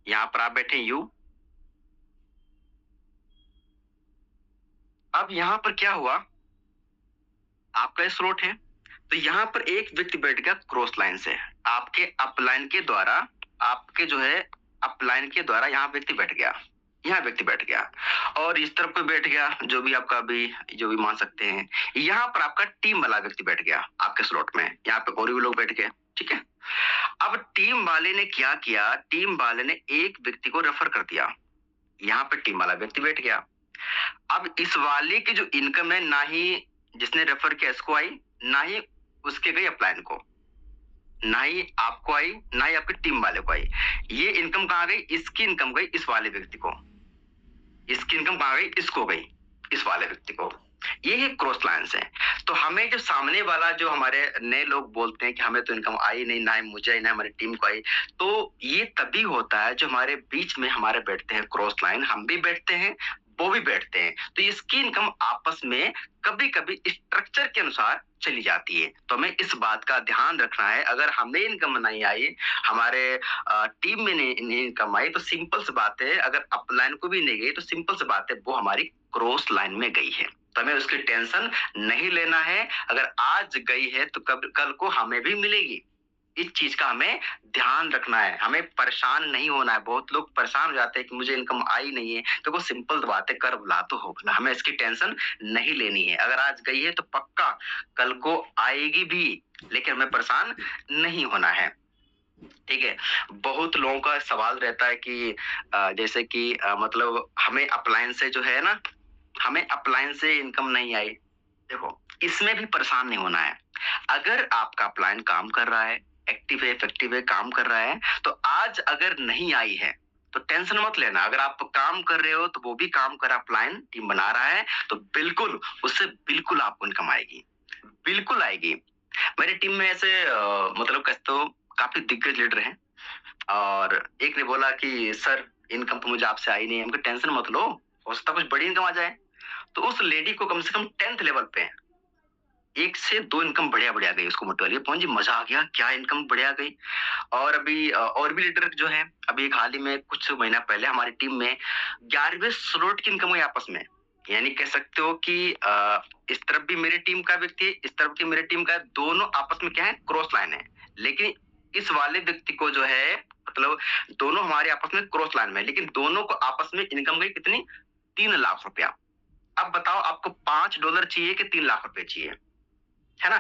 यहां पर आप बैठे यू, अब यहां पर क्या हुआ, आपका स्लॉट है तो यहां पर एक व्यक्ति बैठ गया क्रॉस लाइन से, आपके अपलाइन के द्वारा, आपके जो है अपलाइन के द्वारा यहाँ व्यक्ति बैठ गया, यहाँ व्यक्ति बैठ गया, और इस तरफ कोई बैठ गया, जो भी आपका भी जो भी मान सकते हैं। यहाँ पर आपका टीम वाला व्यक्ति बैठ गया आपके स्लॉट में, यहाँ पे और भी लोग बैठ गए, ठीक है। अब टीम वाले ने क्या किया, टीम वाले ने एक व्यक्ति को रेफर कर दिया, यहाँ पे टीम वाला व्यक्ति बैठ गया। अब इस वाले की जो इनकम है, ना ही जिसने रेफर किया इसको आई, ना ही उसके गई अपलाइन को, ना ही आपको आई, ना ही आपकी टीम वाले को आई। ये इनकम कहाँ गई, इसकी इनकम गई इस वाले व्यक्ति को, इसकी इनकम कहाँ गई, इसको गई, इस वाले व्यक्ति को। ये है क्रॉस लाइन्स है। तो हमें जो सामने वाला, जो हमारे नए लोग बोलते हैं कि हमें तो इनकम आई नहीं, ना ही मुझे आई, ना हमारी टीम को आई, तो ये तभी होता है जो हमारे बीच में हमारे बैठते हैं क्रॉस लाइन, हम भी बैठते हैं वो भी बैठते हैं, तो इसकी इनकम आपस में कभी कभी स्ट्रक्चर के अनुसार चली जाती है। तो हमें इस बात का ध्यान रखना है, अगर हमें इनकम नहीं आई, हमारे टीम में नहीं इनकम आई, तो सिंपल सी बात है, अगर अपलाइन को भी नहीं गई तो सिंपल सी बात है वो हमारी क्रॉस लाइन में गई है, तो हमें उसकी टेंशन नहीं लेना है। अगर आज गई है तो कल को हमें भी मिलेगी, इस चीज का हमें ध्यान रखना है, हमें परेशान नहीं होना है। बहुत लोग परेशान हो जाते हैं कि मुझे इनकम आई नहीं है, तो वो सिंपल बात है, कर बुला तो होगा, हमें इसकी टेंशन नहीं लेनी है। अगर आज गई है तो पक्का कल को आएगी भी, लेकिन हमें परेशान नहीं होना है, ठीक है। बहुत लोगों का सवाल रहता है कि जैसे कि मतलब हमें अपलाइन से जो है ना, हमें अपलाइन से इनकम नहीं आई। देखो, इसमें भी परेशान नहीं होना है। अगर आपका अपलाइन काम कर रहा है, एक्टिव है, इफेक्टिव है, काम कर रहा है, तो आज अगर नहीं आई है तो टेंशन मत लेना। अगर आप काम कर रहे हो तो वो भी काम कर रहा, अपलाइन टीम बना रहा है, तो बिल्कुल उससे बिल्कुल आपको इनकम आएगी, बिल्कुल आएगी। मेरी टीम में ऐसे मतलब कहते तो काफी दिग्गज लीडर हैं, और एक ने बोला कि सर इनकम तो मुझे आपसे आई नहीं है। हमको टेंशन मत लो, हो सकता कुछ बड़ी इनकम आ जाए। तो उस लेडी को कम से कम 10th लेवल पे 1 से 2 इनकम बढ़िया बढ़िया गई, उसको मोटिवेट पहुंच जी, मजा आ गया, क्या इनकम बढ़िया गई। और अभी और भी लीडर जो है, अभी एक हाल ही में कुछ महीना पहले हमारी टीम में 11वें स्लॉट की इनकम हुई आपस में। यानी कह सकते हो कि इस तरफ भी मेरी टीम का व्यक्ति है, इस तरफ की मेरी टीम का, दोनों आपस में क्या है, क्रॉस लाइन है। लेकिन इस वाले व्यक्ति को जो है, मतलब दोनों हमारे आपस में क्रॉस लाइन में, लेकिन दोनों को आपस में इनकम गई कितनी, 3 लाख रुपया। अब बताओ आपको $5 चाहिए कि 3 लाख रुपए चाहिए, है ना।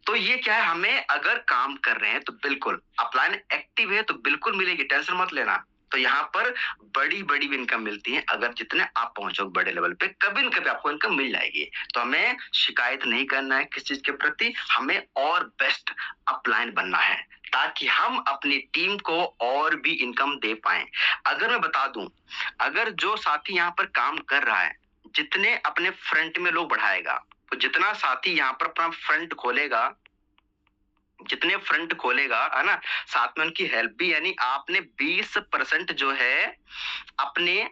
तो ये क्या है, हमें अगर काम कर रहे हैं तो बिल्कुल, अपलाइन एक्टिव है तो बिल्कुल मिलेगी, टेंशन मत लेना। तो यहाँ पर बड़ी बड़ी इनकम मिलती है। अगर जितने आप पहुंचोगे बड़े लेवल पे, कभी न कभी आपको इनकम मिल जाएगी। तो हमें शिकायत नहीं करना है किस चीज के प्रति, हमें और बेस्ट अपलाइन बनना है ताकि हम अपनी टीम को और भी इनकम दे पाए। अगर मैं बता दूं, अगर जो साथी यहाँ पर काम कर रहा है, जितने अपने फ्रंट में लोग बढ़ाएगा, तो जितना साथी यहाँ पर अपना फ्रंट खोलेगा, जितने फ्रंट खोलेगा, है ना, साथ में उनकी हेल्प भी, यानी आपने 20% जो है अपने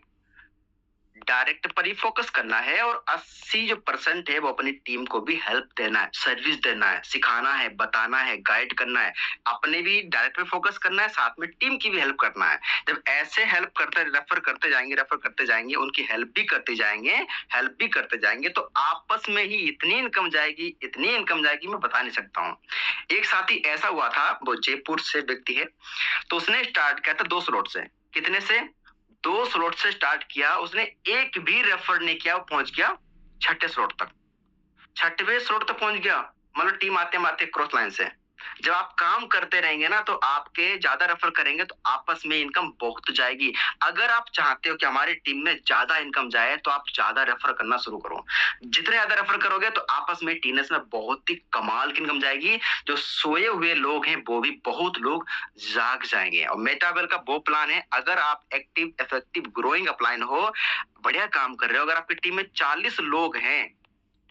डायरेक्ट पर ही फोकस करना है और 80% है वो अपनी टीम को भी हेल्प देना है, सर्विस देना है, सिखाना है, बताना है, गाइड करना है। अपने भी डायरेक्ट पे फोकस करना है, साथ में टीम की भी हेल्प करना है। जब ऐसे हेल्प करते रेफर करते जाएंगे, उनकी हेल्प भी करते जाएंगे, तो आपस में ही इतनी इनकम जाएगी मैं बता नहीं सकता हूँ। एक साथी ऐसा हुआ था, वो जयपुर से व्यक्ति है, तो उसने स्टार्ट किया था 2 स्लॉट से। कितने से? 2 स्लॉट से स्टार्ट किया उसने, एक भी रेफर नहीं किया, वो पहुंच गया 6ठे स्लॉट तक, 6ठवें स्लॉट तक पहुंच गया। मतलब टीम आते क्रॉस लाइन से। जब आप काम करते रहेंगे ना, तो आपके ज्यादा रेफर करेंगे तो आपस में इनकम बहुत जाएगी। अगर आप चाहते हो कि हमारी टीम में ज्यादा इनकम जाए, तो आप ज्यादा रेफर करना शुरू करो। जितने ज्यादा रेफर करोगे तो आपस में टीनेस में बहुत ही कमाल की इनकम जाएगी। जो सोए हुए लोग हैं वो भी बहुत लोग जाग जाएंगे। और मेटावेल का वो प्लान है, अगर आप एक्टिव इफेक्टिव ग्रोइंग अपलाइन हो, बढ़िया काम कर रहे हो, अगर आपकी टीम में 40 लोग हैं,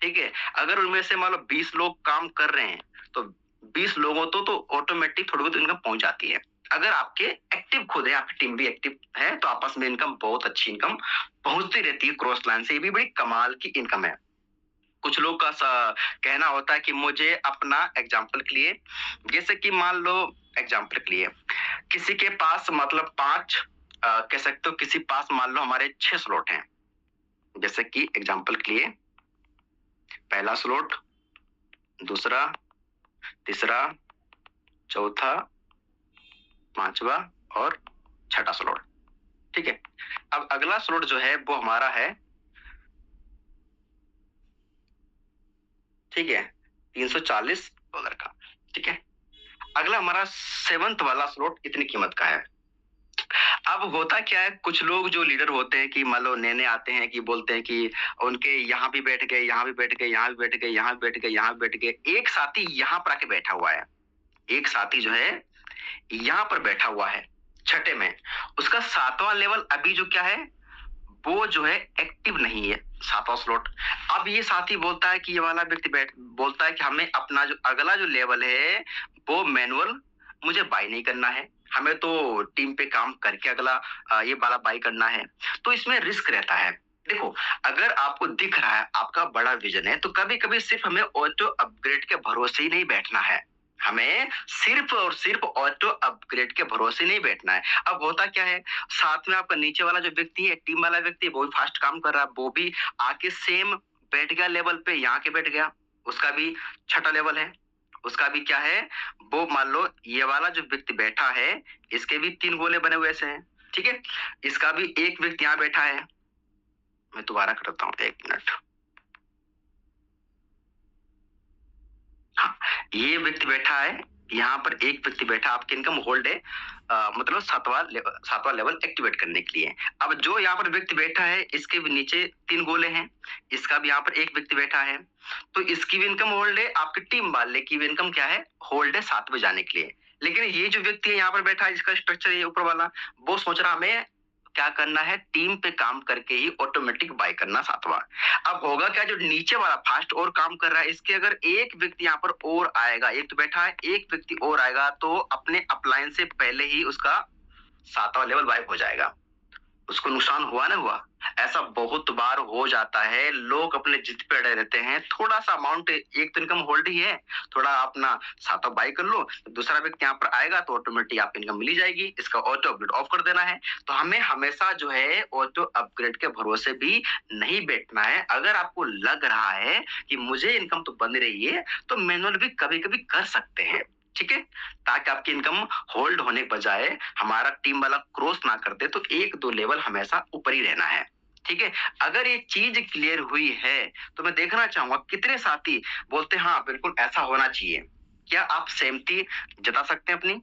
ठीक है, अगर उनमें से मान लो 20 लोग काम कर रहे हैं, तो 20 लोगों तो ऑटोमेटिक थोड़ी बहुत इनकम पहुंच जाती है। अगर आपके एक्टिव खुद है, आपकी टीम भी एक्टिव है, तो आपस में इनकम, बहुत अच्छी इनकम पहुंचती रहती है क्रॉस लाइन से। ये भी बड़ी कमाल की इनकम है। कुछ लोग का कहना होता है कि मुझे अपना एग्जाम्पल के लिए, जैसे कि मान लो एग्जाम्पल के लिए किसी के पास मतलब 5 कह सकते हो, किसी पास मान लो हमारे 6 स्लॉट हैं। जैसे कि एग्जाम्पल के लिए पहला स्लॉट, दूसरा, तीसरा, चौथा, 5वां और 6ठा स्लॉट, ठीक है। अब अगला स्लॉट जो है वो हमारा है, ठीक है, $340 का, ठीक है। अगला हमारा 7th वाला स्लॉट इतनी कीमत का है। अब होता क्या है, कुछ लोग जो लीडर होते हैं कि मान लो नए आते हैं, कि बोलते हैं कि उनके यहाँ भी बैठ गए, यहाँ भी बैठ गए, यहाँ भी बैठ गए, यहाँ भी बैठ गए, यहाँ भी बैठ गए। एक साथी यहाँ पर आके बैठा हुआ है, एक साथी जो है यहाँ पर बैठा हुआ है 6ठे में, उसका 7वां लेवल अभी जो क्या है, वो जो है एक्टिव नहीं है, 7वां स्लॉट। अब ये साथी बोलता है कि ये वाला व्यक्ति बोलता है कि हमें अपना जो अगला जो लेवल है वो मैनुअल मुझे बाय नहीं करना है, हमें तो टीम पे काम करके अगला ये वाला बाय करना है। तो इसमें रिस्क रहता है। देखो, अगर आपको दिख रहा है आपका बड़ा विजन है, तो कभी कभी सिर्फ हमें ऑटो अपग्रेड के भरोसे ही नहीं बैठना है, हमें सिर्फ और सिर्फ ऑटो अपग्रेड के भरोसे नहीं बैठना है। अब होता क्या है, साथ में आपका नीचे वाला जो व्यक्ति है, टीम वाला व्यक्ति, वो भी फास्ट काम कर रहा है, वो भी आके सेम बैठ गया लेवल पे, यहाँ के बैठ गया, उसका भी 6ठा लेवल है, उसका भी क्या है, वो मान लो ये वाला जो व्यक्ति बैठा है, इसके भी 3 गोले बने हुए ऐसे हैं, ठीक है। इसका भी एक व्यक्ति यहाँ बैठा है, मैं दोबारा करता हूँ, 1 मिनट। हाँ, ये व्यक्ति बैठा है, यहाँ पर एक व्यक्ति बैठा, आपकी इनकम होल्ड है, मतलब 7वां लेवल एक्टिवेट करने के लिए। अब जो यहाँ पर व्यक्ति बैठा है, इसके भी नीचे 3 गोले हैं, इसका भी यहाँ पर एक व्यक्ति बैठा है, तो इसकी भी इनकम होल्ड है, आपके टीम वाले की भी इनकम क्या है, होल्ड है 7वें जाने के लिए। लेकिन ये जो व्यक्ति है यहाँ पर बैठा है, जिसका स्ट्रक्चर है ऊपर वाला, वो सोच रहा हमें क्या करना है, टीम पे काम करके ही ऑटोमेटिक बाय करना 7वां। अब होगा क्या, जो नीचे वाला फास्ट और काम कर रहा है, इसके अगर एक व्यक्ति यहाँ पर और आएगा, एक तो बैठा है, एक व्यक्ति और आएगा, तो अपने अपलाइन से पहले ही उसका 7वां लेवल वाइप हो जाएगा, उसको नुकसान हुआ ना हुआ। ऐसा बहुत बार हो जाता है, लोग अपने जिद पे अड़े रहते हैं, थोड़ा सा अमाउंट, एक तो इनकम होल्ड ही है, थोड़ा अपना 7वां बाय कर लो, दूसरा व्यक्ति यहाँ पर आएगा तो ऑटोमेटिक आप इनकम मिली जाएगी, इसका ऑटो अपग्रेड ऑफ कर देना है। तो हमें हमेशा जो है ऑटो अपग्रेड के भरोसे भी नहीं बैठना है। अगर आपको लग रहा है कि मुझे इनकम तो बन रही है, तो मैनुअल भी कभी कभी कर सकते हैं, ठीक है, ताकि आपकी इनकम होल्ड होने के बजाय हमारा टीम वाला क्रॉस ना कर दे, तो 1-2 लेवल हमेशा ऊपर ही रहना है, ठीक है। अगर ये चीज क्लियर हुई है, तो मैं देखना चाहूंगा कितने साथी बोलते हैं हाँ बिल्कुल ऐसा होना चाहिए। क्या आप सहमति जता सकते हैं अपनी?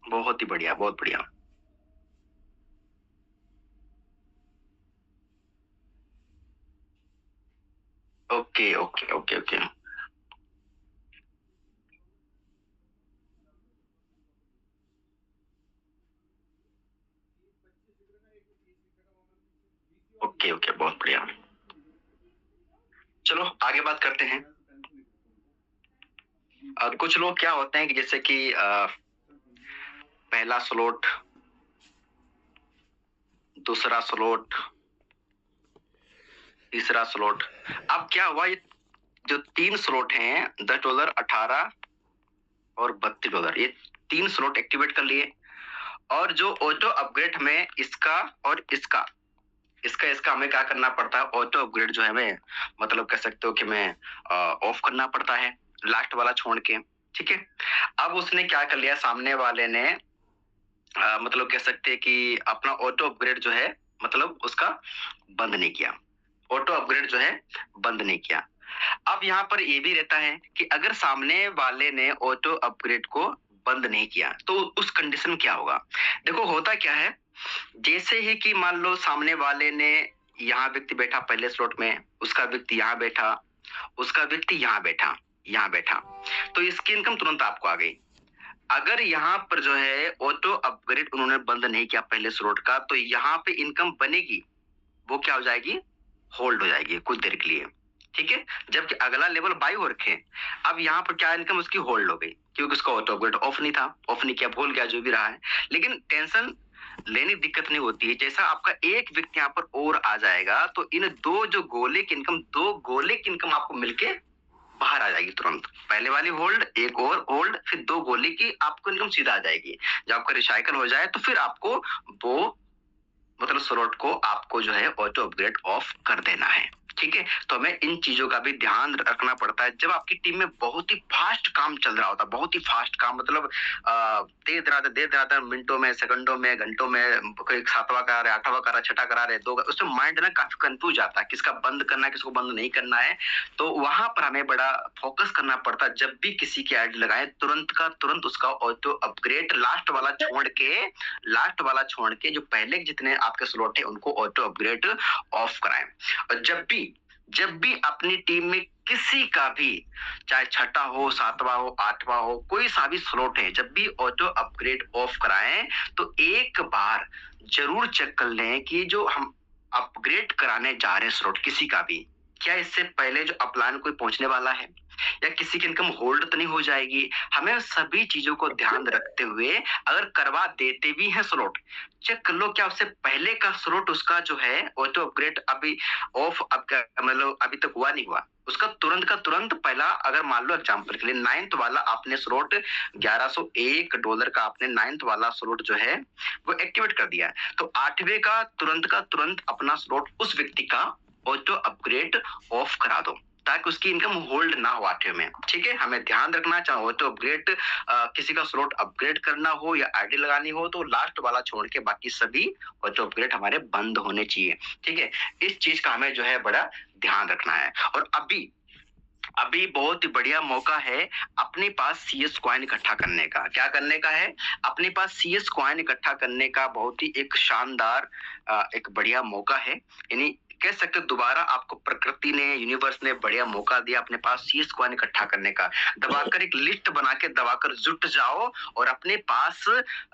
बहुत ही बढ़िया, बहुत बढ़िया। Okay okay okay okay. Okay okay, बहुत बढ़िया। चलो आगे बात करते हैं। कुछ लोग क्या होते हैं कि जैसे कि पहला स्लॉट, दूसरा स्लॉट, तीसरा स्लॉट। अब क्या हुआ, ये जो 3 स्लॉट हैं $10, 18 और $32, ये 3 स्लॉट एक्टिवेट कर लिए। और जो ऑटो अपग्रेड हमें इसका और इसका हमें क्या करना पड़ता है, ऑटो अपग्रेड जो है हमें, मतलब कह सकते हो कि हमें ऑफ करना पड़ता है, लास्ट वाला छोड़ के। ठीक है। अब उसने क्या कर लिया, सामने वाले ने मतलब कह सकते हैं कि अपना ऑटो अपग्रेड जो है मतलब उसका बंद नहीं किया, ऑटो अपग्रेड जो है बंद नहीं किया। अब यहाँ पर ये भी रहता है कि अगर सामने वाले ने ऑटो अपग्रेड को बंद नहीं किया तो उस कंडीशन में क्या होगा। देखो होता क्या है, जैसे ही कि मान लो सामने वाले ने, यहाँ व्यक्ति बैठा पहले स्लॉट में, उसका व्यक्ति यहाँ बैठा, उसका व्यक्ति यहाँ बैठा, तो इसकी इनकम तुरंत आपको आ गई। अगर यहाँ पर जो है ऑटो अपग्रेड उन्होंने बंद नहीं किया पहले स्लॉट का, तो यहाँ पे इनकम बनेगी, वो क्या हो जाएगी, होल्ड हो जाएगी कुछ देर के लिए। ठीक है। जबकि अगला लेवल बाई हो रखे, अब यहाँ पर क्या इनकम उसकी होल्ड हो गई, क्योंकि उसका ऑटो अपग्रेड ऑफ नहीं था, ऑफ नहीं किया, भूल गया, जो भी रहा है। लेकिन टेंशन लेने दिक्कत नहीं होती है, जैसा आपका एक व्यक्ति यहाँ पर और आ जाएगा तो इन दो जो गोले की इनकम, 2 गोले की इनकम आपको मिलके बाहर आ जाएगी तुरंत। पहले वाली होल्ड, एक और होल्ड, फिर 2 गोले की आपको इनकम सीधा आ जाएगी। जब आपका रिसाइकल हो जाए तो फिर आपको वो मतलब स्लॉट को आपको जो है ऑटो अपग्रेड ऑफ कर देना है। ठीक है। तो हमें इन चीजों का भी ध्यान रखना पड़ता है। जब आपकी टीम में बहुत ही फास्ट काम चल रहा होता है, बहुत ही फास्ट काम, मतलब देर रात मिनटों में, सेकंडों में, घंटों में, कोई 7वां करा रहे, 8वां करा, 6ठा करा रहे, 2, उसमें माइंड ना काफी कंफ्यूज आता है, किसका बंद करना है, किसको बंद नहीं करना है। तो वहां पर हमें बड़ा फोकस करना पड़ता है। जब भी किसी की आईडी लगाए तुरंत का तुरंत उसका ऑटो अपग्रेड लास्ट वाला छोड़ के जो पहले जितने आपके स्लॉट है उनको ऑटो अपग्रेड ऑफ कराएं। और जब भी अपनी टीम में किसी का भी, चाहे 6ठा हो, 7वां हो, 8वां हो, कोई सा भी स्लॉट है, जब भी ऑटो अपग्रेड ऑफ कराएं तो एक बार जरूर चेक कर लें कि जो हम अपग्रेड कराने जा रहे हैं स्लॉट किसी का भी, क्या इससे पहले जो अपलाइन कोई पहुंचने वाला है या किसी की इनकम होल्ड तो नहीं हो जाएगी। हमें सभी चीजों को ध्यान रखते हुए अगर करवा देते भी हैं स्लॉट, चेक कर लो क्या उससे पहले का स्लॉट उसका जो है ऑटो अपग्रेड अभी ऑफ, अब मतलब अभी तक हुआ नहीं हुआ, उसका तुरंत का तुरंत पहला, अगर मान लो एग्जांपल के लिए 9th वाला आपने स्लॉट $1101 का आपने 9th वाला स्लॉट जो है वो एक्टिवेट कर दिया है, तो 8वें का तुरंत अपना स्लॉट उस व्यक्ति का ऑटो अपग्रेड ऑफ करा दो ताकि उसकी इनकम होल्ड ना हो 8वें में। ठीक है। हमें ध्यान रखना, चाहे ऑटो अपग्रेड किसी का स्लॉट अपग्रेड करना हो या आईडी लगानी हो तो लास्ट वाला छोड़ के बाकी सभी ऑटो अपग्रेड हमारे बंद होने चाहिए। ठीक है। इस चीज का हमें जो है बड़ा ध्यान रखना है। और अभी बहुत ही बढ़िया मौका है अपने पास CS कॉइन इकट्ठा करने का। क्या करने का है, अपने पास CS कॉइन इकट्ठा करने का बहुत ही एक शानदार एक बढ़िया मौका है। यानी कह सकते हो दोबारा आपको प्रकृति ने, यूनिवर्स ने बढ़िया मौका दिया अपने पास CS कॉइन इकट्ठा करने का। दबाकर एक लिस्ट बना के दबाकर जुट जाओ और अपने पास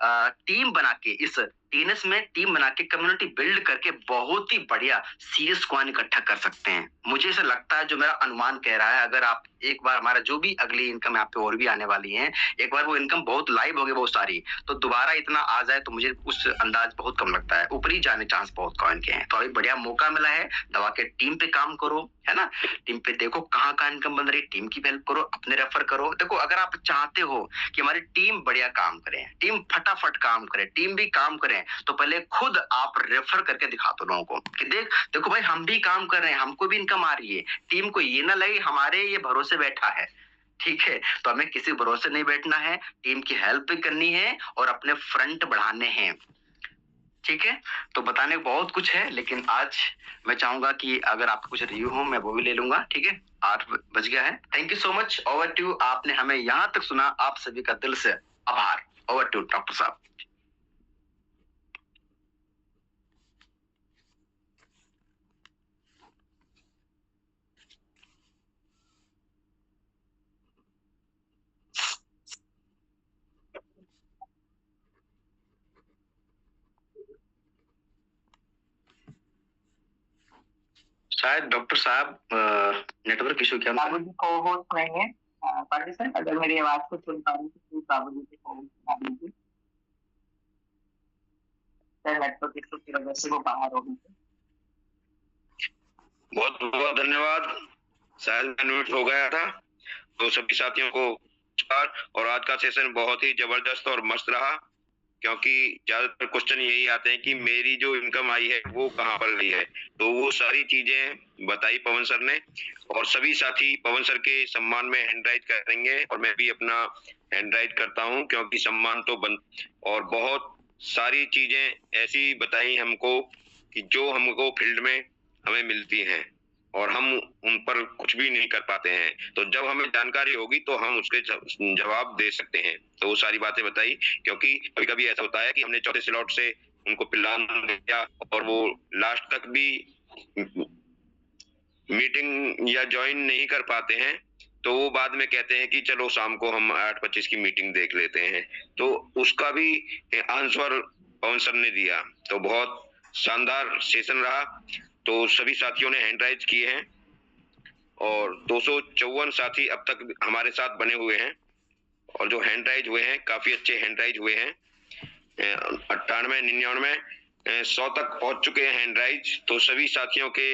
टीम बना के, इस TNS में टीम बना के कम्युनिटी बिल्ड करके बहुत ही बढ़िया CS कॉइन इकट्ठा कर सकते हैं। मुझे ऐसा लगता है, जो मेरा अनुमान कह रहा है, अगर आप एक बार हमारा जो भी अगली इनकम यहाँ पे और भी आने वाली है, एक बार वो इनकम बहुत लाइव होगी बहुत सारी, तो दोबारा इतना आ जाए तो मुझे उस अंदाज बहुत कम लगता है, ऊपरी जाने चांस बहुत कॉइन के हैं। तो अभी बढ़िया मौका मिला है, दबा के टीम पे काम करो, है ना। टीम पे देखो कहाँ कहाँ इनकम बन रही है, टीम की हेल्प करो, अपने रेफर करो। देखो अगर आप चाहते हो कि हमारी टीम बढ़िया काम करे, टीम फटाफट काम करे, टीम भी काम करे, तो पहले खुद आप रेफर करके दिखा दो लोगों को कि देखो भाई हम भी काम कर रहे हैं, हमको भी इनकम आ रही है। टीम को ये ना लगे हमारे ये भरोसे बैठा है। ठीक है। तो हमें किसी भरोसे नहीं बैठना है, टीम की हेल्प भी करनी है और अपने फ्रंट बढ़ाने हैं। ठीक है। तो बताने को बहुत कुछ है, लेकिन आज मैं चाहूंगा कि अगर आपका कुछ रिव्यू हो मैं वो भी ले लूंगा। ठीक है। 8 बज गया है। Thank you so much. Over to. आपने हमें यहाँ तक सुना, आप सभी का दिल से आभार। ओवर टू डॉक्टर साहब। शायद डॉक्टर साहब नेटवर्क इशू क्या? बाबू जी को होस्ट नहीं है। पाटिल सर, अगर मेरी आवाज को सुन पा रहे हैं तो बाबू जी को होस्ट बना दीजिए। सर नेटवर्क इशू की वजह से वो बाहर हो गए थे। बहुत बहुत धन्यवाद। शायद मैं म्यूट हो गया था। तो सभी साथियों को नमस्कार। और आज का सेशन बहुत ही जबरदस्त और मस्त रहा, क्योंकि ज्यादातर क्वेश्चन यही आते हैं कि मेरी जो इनकम आई है वो कहाँ पर गई है। तो वो सारी चीजें बताई पवन सर ने, और सभी साथी पवन सर के सम्मान में हैंड राइज करेंगे, और मैं भी अपना हैंड राइज करता हूँ, क्योंकि सम्मान तो और बहुत सारी चीजें ऐसी बताई हमको कि जो हमको फील्ड में हमें मिलती हैं और हम उन पर कुछ भी नहीं कर पाते हैं। तो जब हमें जानकारी होगी तो हम उसके जवाब दे सकते हैं। तो वो सारी बातें बताई, क्योंकि कभी कभी ऐसा होता है कि हमने चौथे स्लॉट से उनको प्लान दिया और वो लास्ट तक भी मीटिंग या ज्वाइन नहीं कर पाते हैं, तो वो बाद में कहते हैं कि चलो शाम को हम 8:25 की मीटिंग देख लेते हैं। तो उसका भी आंसर पवन सर ने दिया। तो बहुत शानदार सेशन रहा। तो सभी साथियों ने हैंड राइज किए हैं, और 254 साथी अब तक हमारे साथ बने हुए हैं, और जो हैंड राइज हुए हैं काफी अच्छे हैंड राइज हुए हैं। 98, 99, 100 तक पहुंच चुके हैं हैंड राइज। तो सभी साथियों के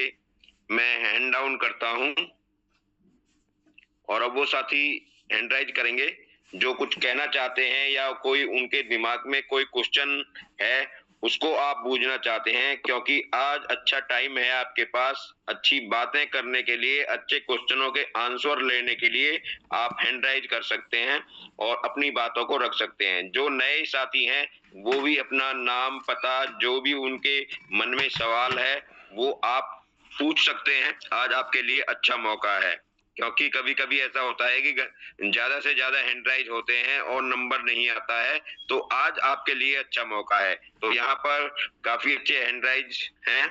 मैं हैंड डाउन करता हूं, और अब वो साथी हैंड राइज करेंगे जो कुछ कहना चाहते हैं, या कोई उनके दिमाग में कोई क्वेश्चन है उसको आप बूझना चाहते हैं, क्योंकि आज अच्छा टाइम है आपके पास अच्छी बातें करने के लिए, अच्छे क्वेश्चनों के आंसर लेने के लिए आप हैंड राइज कर सकते हैं और अपनी बातों को रख सकते हैं। जो नए साथी हैं वो भी अपना नाम, पता, जो भी उनके मन में सवाल है वो आप पूछ सकते हैं। आज आपके लिए अच्छा मौका है, क्योंकि कभी कभी ऐसा होता है कि ज्यादा से ज्यादा हैंड राइज होते हैं और नंबर नहीं आता है। तो आज आपके लिए अच्छा मौका है। तो यहाँ पर काफी अच्छे हैंड राइज हैं,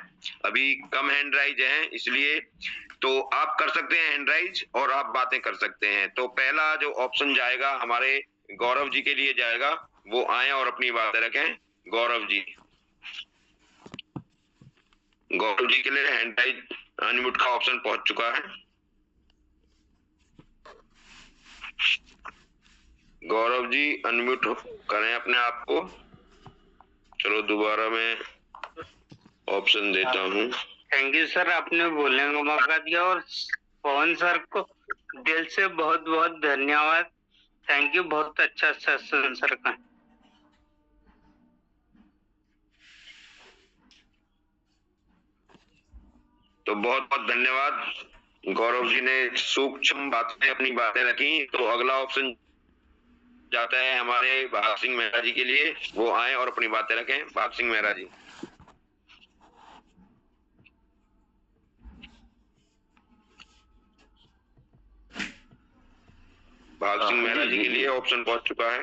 अभी कम हैंड राइज हैं, इसलिए तो आप कर सकते हैं हैंड राइज और आप बातें कर सकते हैं। तो पहला जो ऑप्शन जाएगा हमारे गौरव जी के लिए जाएगा, वो आए और अपनी बातें रखें। गौरव जी, गौरव जी के लिए हैंड राइज अनम्यूट का ऑप्शन पहुंच चुका है। गौरव जी अनम्यूट करें अपने आप को। चलो दोबारा मैं ऑप्शन देता हूँ। थैंक यू सर, आपने बोलने का मौका दिया, और पवन सर को दिल से बहुत बहुत धन्यवाद। थैंक यू, बहुत अच्छा सेशन सर का। तो बहुत बहुत धन्यवाद। गौरव जी ने सूक्ष्म बातें अपनी बातें रखी। तो अगला ऑप्शन जाता है हमारे भाग सिंह मेहरा जी के लिए, वो आए और अपनी बातें रखें। भाग सिंह मेहरा जी, भाग सिंह मेहरा जी के लिए ऑप्शन पहुंच चुका है।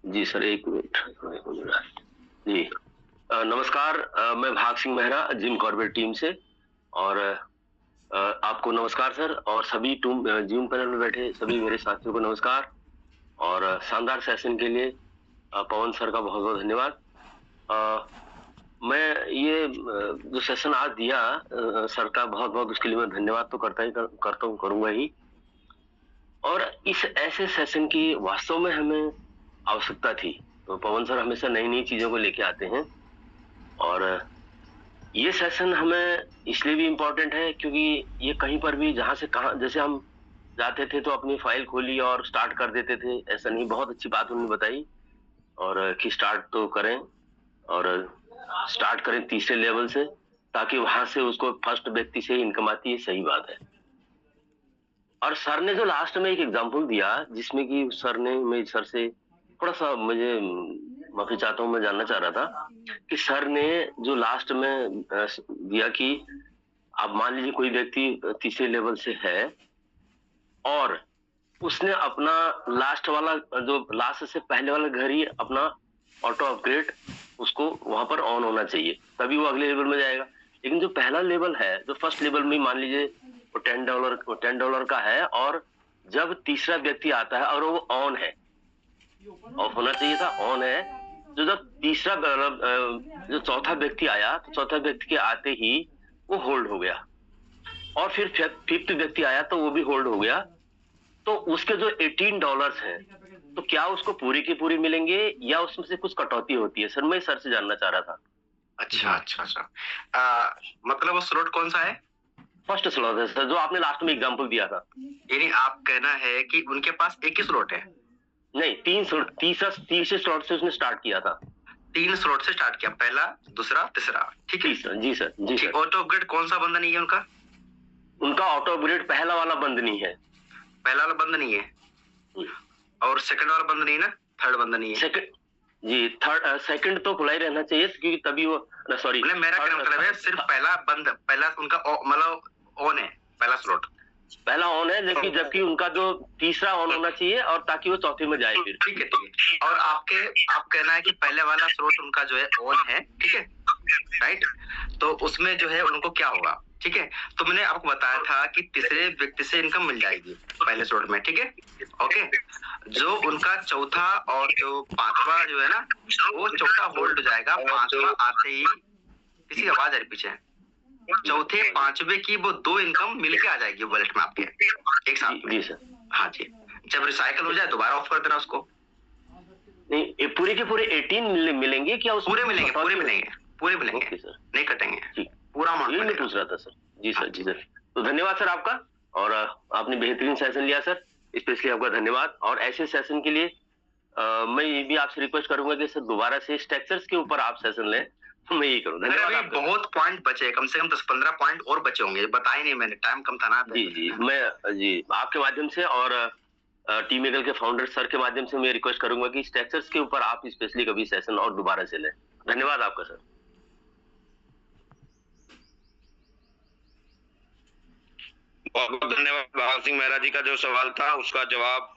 जी सर, एक मिनट जी। नमस्कार, मैं भाग Singh Mehra gym Corbett team से, और आपको नमस्कार सर, और सभी जिम पैनल में बैठे सभी मेरे साथियों को नमस्कार। और शानदार सेशन के लिए पवन सर का बहुत बहुत धन्यवाद। मैं ये जो सेशन आज दिया सर का बहुत बहुत उसके लिए मैं धन्यवाद तो करता हूँ, करूंगा ही। और इस ऐसे सेशन की वास्तव में हमें आवश्यकता थी। तो पवन सर हमेशा नई नई चीजों को लेके आते हैं, और ये सेशन हमें इसलिए भी इम्पोर्टेंट है क्योंकि ये कहीं पर भी जहां से कहां, जैसे हम जाते थे तो अपनी फाइल खोली और स्टार्ट कर देते थे, ऐसा नहीं। बहुत अच्छी बात उन्होंने बताई, और कि स्टार्ट तो करें, और स्टार्ट करें तीसरे लेवल से, ताकि वहां से उसको फर्स्ट व्यक्ति से इनकम आती है। सही बात है। और सर ने जो लास्ट में एक एग्जांपल दिया, जिसमें कि सर ने, मैं सर से थोड़ा सा, मुझे माफी चाहता हूँ, मैं जानना चाह रहा था कि सर ने जो लास्ट में दिया कि आप मान लीजिए कोई व्यक्ति तीसरे लेवल से है और उसने अपना लास्ट वाला जो लास्ट से पहले वाला घर ही अपना ऑटो अपग्रेड उसको वहां पर ऑन होना चाहिए, तभी वो अगले लेवल में जाएगा। लेकिन जो पहला लेवल है, जो फर्स्ट लेवल में मान लीजिए वो $10 का है, और जब तीसरा व्यक्ति आता है और वो ऑन है, ऑफ होना चाहिए था, ऑन है, जो जब तीसरा जो चौथा व्यक्ति आया तो चौथा व्यक्ति के आते ही वो होल्ड हो गया, और फिर फिफ्थ व्यक्ति आया तो वो भी होल्ड हो गया। तो उसके जो $18 हैं, तो क्या उसको पूरी की पूरी मिलेंगे या उसमें से कुछ कटौती होती है? सर मैं सर से जानना चाह रहा था। अच्छा। मतलब वो स्लॉट कौन सा है? फर्स्ट स्लॉट है सर, जो आपने लास्ट में एग्जांपल दिया था। यानी आप कहना है कि उनके पास एक ही स्लॉट है? नहीं, तीसरे स्लॉट से उसने स्टार्ट किया था। 3 स्लॉट से स्टार्ट किया, पहला, दूसरा, तीसरा, ठीक है? जी सर। ऑटो अपग्रेड कौन सा बंद नहीं है उनका? उनका ऑटो अपग्रेड पहला वाला बंद नहीं है। पहला वाला बंद नहीं है, और सेकंड वाला बंद नहीं है ना? थर्ड बंद नहीं है? सेकंड तो खुला ही रहना चाहिए, क्योंकि तभी वो सॉरी मेरा कहने का मतलब है सिर्फ पहला बंद, पहला उनका मतलब ऑन है, पहला स्लॉट पहला ऑन है, लेकिन जबकि उनका जो तीसरा ऑन होना चाहिए, और ताकि वो चौथे में जाए फिर। ठीक है। और आप कहना है कि पहले वाला स्लॉट उनका जो है ऑन है, ठीक है, राइट? तो उसमें जो है उनको क्या होगा, ठीक है? तो मैंने आपको बताया था कि तीसरे व्यक्ति से इनकम मिल जाएगी पहले स्लॉट में, ठीक है, ओके? जो उनका चौथा और जो पांचवा जो है ना, वो चौथा होल्ड हो जाएगा, पांचवा आते ही, किसी की आवाज आ रही पीछे, चौथे पांचवे की वो 2 इनकम मिलके आ जाएगी वॉलेट में आपके एक साथ। जी सर। हाँ जी, जब रिसाइकल हो जाए दोबारा ऑफ कर देना उसको। नहीं, पूरे के पूरे 18 मिलेंगे क्या? पूरे मिलेंगे सर, नहीं कटेंगे, पूरा अमाउंट पूछ रहा था सर। जी सर। तो धन्यवाद सर आपका, और आपने बेहतरीन सेशन लिया सर, स्पेशली आपका धन्यवाद। और ऐसे सेशन के लिए मैं ये भी आपसे रिक्वेस्ट करूंगा कि सर दोबारा से स्ट्रक्चर्स के ऊपर आप सेशन लें, तो मैं यही करूँ। धन्यवाद। बहुत पॉइंट बचे, कम से कम 10-15 पॉइंट और बचे होंगे, बताए नहीं मैंने, टाइम कम था ना। जी आपके माध्यम से और टीम ईगल के फाउंडर सर के माध्यम से मैं रिक्वेस्ट करूंगा कि स्ट्रक्चर्स के ऊपर आप स्पेशली कभी सेशन और दोबारा से लें। धन्यवाद आपका सर। बहुत बहुत धन्यवाद। भाव सिंह मेहरा जी का जो सवाल था उसका जवाब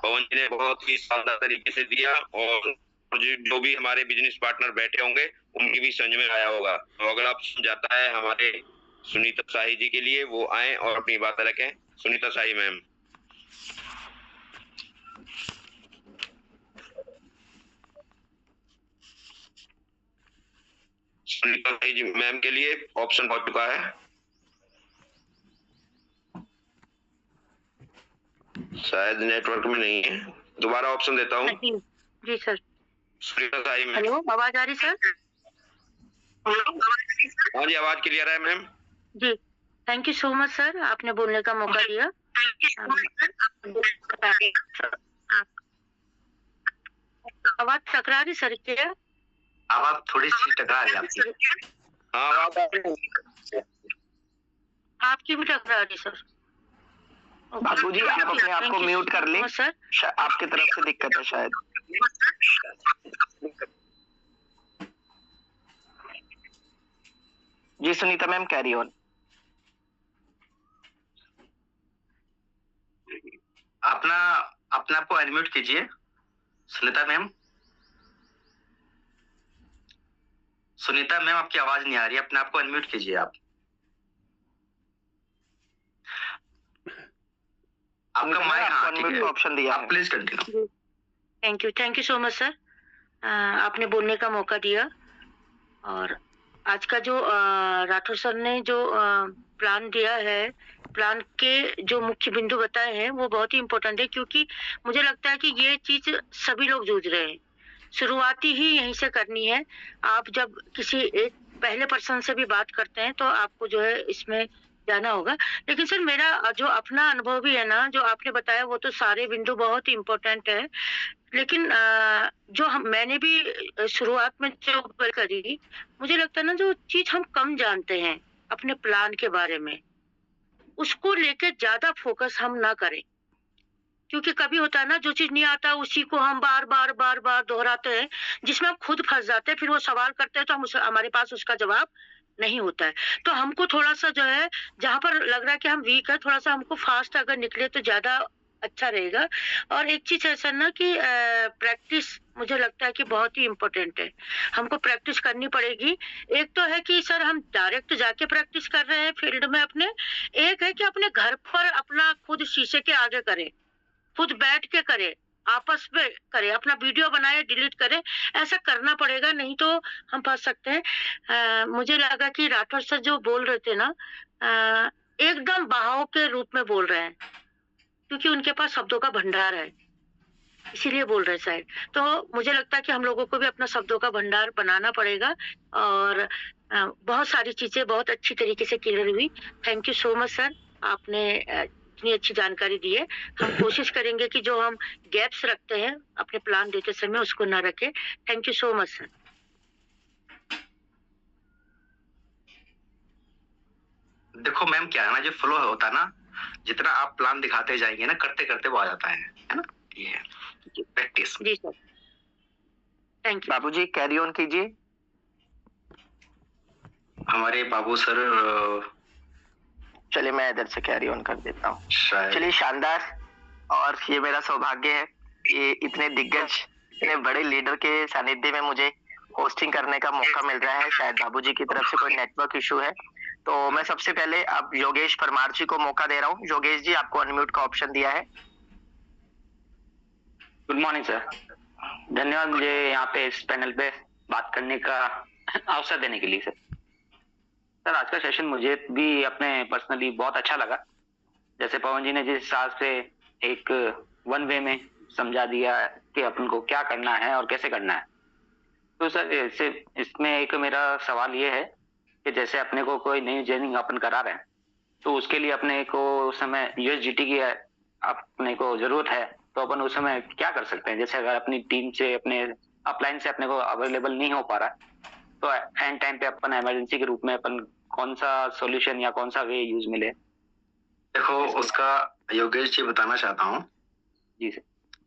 पवन जी ने बहुत ही शानदार तरीके से दिया, और जो भी हमारे बिजनेस पार्टनर बैठे होंगे उनकी भी समझ में आया होगा। तो अगर आप समझाता है हमारे सुनीता शाही जी के लिए, वो आए और अपनी बात रखें। सुनीता शाही मैम। सुनीता शाही जी मैम के लिए ऑप्शन हो चुका है, शायद नेटवर्क में नहीं है, दोबारा ऑप्शन देता हूँ। जी sir. Sunita Shahi ma'am. Hello, आवाज आ रही सर? हाँ जी, आवाज क्लियर है मैम। जी, thank you so much sir, आपने बोलने का मौका दिया। आवाज टकरा रही सर क्या? आवाज थोड़ी सी टकरा रही आपकी। हाँ, आवाज आपकी भी टकरा रही सर। बाबू जी आप अपने आप को म्यूट कर लें सर, आपकी तरफ से दिक्कत है शायद। जी सुनीता मैम कैरी ऑन। अपना अपने आप को अनम्यूट कीजिए सुनीता मैम। सुनीता मैम आपकी आवाज नहीं आ रही, अपने आप को अनम्यूट कीजिए आप। आपका माइक अनम्यूट ऑप्शन दिया है, please continue. Thank you so much sir, आपने बोलने का मौका दिया। और आज का जो राठौर सर ने जो प्लान दिया है, प्लान के जो मुख्य बिंदु बताए हैं वो बहुत ही इम्पोर्टेंट है, क्योंकि मुझे लगता है कि ये चीज सभी लोग जूझ रहे हैं। शुरुआती ही यहीं से करनी है। आप जब किसी एक पहले पर्सन से भी बात करते हैं तो आपको जो है इसमें जाना होगा। लेकिन सर मेरा जो अपना अनुभव भी है ना, जो आपने बताया वो तो सारे बिंदु बहुत ही इम्पोर्टेंट है, लेकिन जो मैंने भी शुरुआत में जो करी, मुझे लगता है ना जो चीज हम कम जानते हैं अपने प्लान के बारे में, उसको लेके ज्यादा फोकस हम ना करें। क्योंकि कभी होता है ना, जो चीज नहीं आता उसी को हम बार बार दोहराते हैं, जिसमें हम खुद फंस जाते हैं। फिर वो सवाल करते हैं तो हमारे पास उसका जवाब नहीं होता है। तो हमको थोड़ा सा जो है, जहां पर लग रहा है कि हम वीक है, थोड़ा सा हमको फास्ट अगर निकले तो ज्यादा अच्छा रहेगा। और एक चीज है सर ना कि प्रैक्टिस मुझे लगता है कि बहुत ही इम्पोर्टेंट है, हमको प्रैक्टिस करनी पड़ेगी। एक तो है कि सर हम डायरेक्ट जाके प्रैक्टिस कर रहे हैं फील्ड में अपने, एक है कि अपने घर पर अपना खुद शीशे के आगे करें, खुद बैठ के करें, आपस में करें, अपना वीडियो बनाए डिलीट करें, ऐसा करना पड़ेगा, नहीं तो हम फंस सकते हैं। मुझे लगा कि राठौर सर जो बोल रहे थे ना एकदम बहाव के रूप में बोल रहे हैं, क्योंकि उनके पास शब्दों का भंडार है, इसीलिए बोल रहे शायद। तो मुझे लगता है कि हम लोगों को भी अपना शब्दों का भंडार बनाना पड़ेगा। और बहुत सारी चीजें बहुत अच्छी तरीके से क्लियर हुई। Thank you so much sir, आपने इतनी अच्छी जानकारी दी है। हम कोशिश करेंगे कि जो हम गैप्स रखते हैं अपने प्लान देते समय उसको ना रखें। Thank you so much sir. देखो मैम, क्या है ना, जो फ्लो होता है ना, जितना आप प्लान दिखाते जाएंगे ना, करते करते वो आ जाता है ना, ये है प्रैक्टिस। जी sir, thank you. Babuji carry on कीजिए। हमारे बाबू सर, चलिए मैं इधर से कैरी ऑन कर देता हूँ। शायद चलिए शानदार, और ये मेरा सौभाग्य है कि इतने दिग्गज, इतने बड़े लीडर के सानिध्य में मुझे होस्टिंग करने का मौका मिल रहा है। शायद बाबूजी की तरफ से कोई नेटवर्क इशू है, तो मैं सबसे पहले अब योगेश परमार जी को मौका दे रहा हूँ। योगेश जी, आपको अनम्यूट का ऑप्शन दिया है। गुड मॉर्निंग सर, धन्यवाद मुझे यहाँ पे इस पैनल पे बात करने का अवसर देने के लिए। सर आज का सेशन मुझे भी अपने पर्सनली बहुत अच्छा लगा। जैसे पवन जी ने जिस हिसाब से एक वन वे में समझा दिया कि अपन को क्या करना है और कैसे करना है, तो सर इसमें एक मेरा सवाल ये है कि जैसे अपने को कोई नई जर्निंग अपन करा रहे हैं, तो उसके लिए अपने को समय USDT की अपने को जरूरत है, तो अपन उस समय क्या कर सकते हैं? जैसे अगर अपनी टीम से, अपने अपलाइन से अपने को अवेलेबल नहीं हो पा रहा है, तो एंड टाइम पे अपन इमरजेंसी के रूप में अपन कौन सा सॉल्यूशन या कौन सा वे यूज मिले? देखो उसका योगेश जी बताना चाहता हूँ जी सर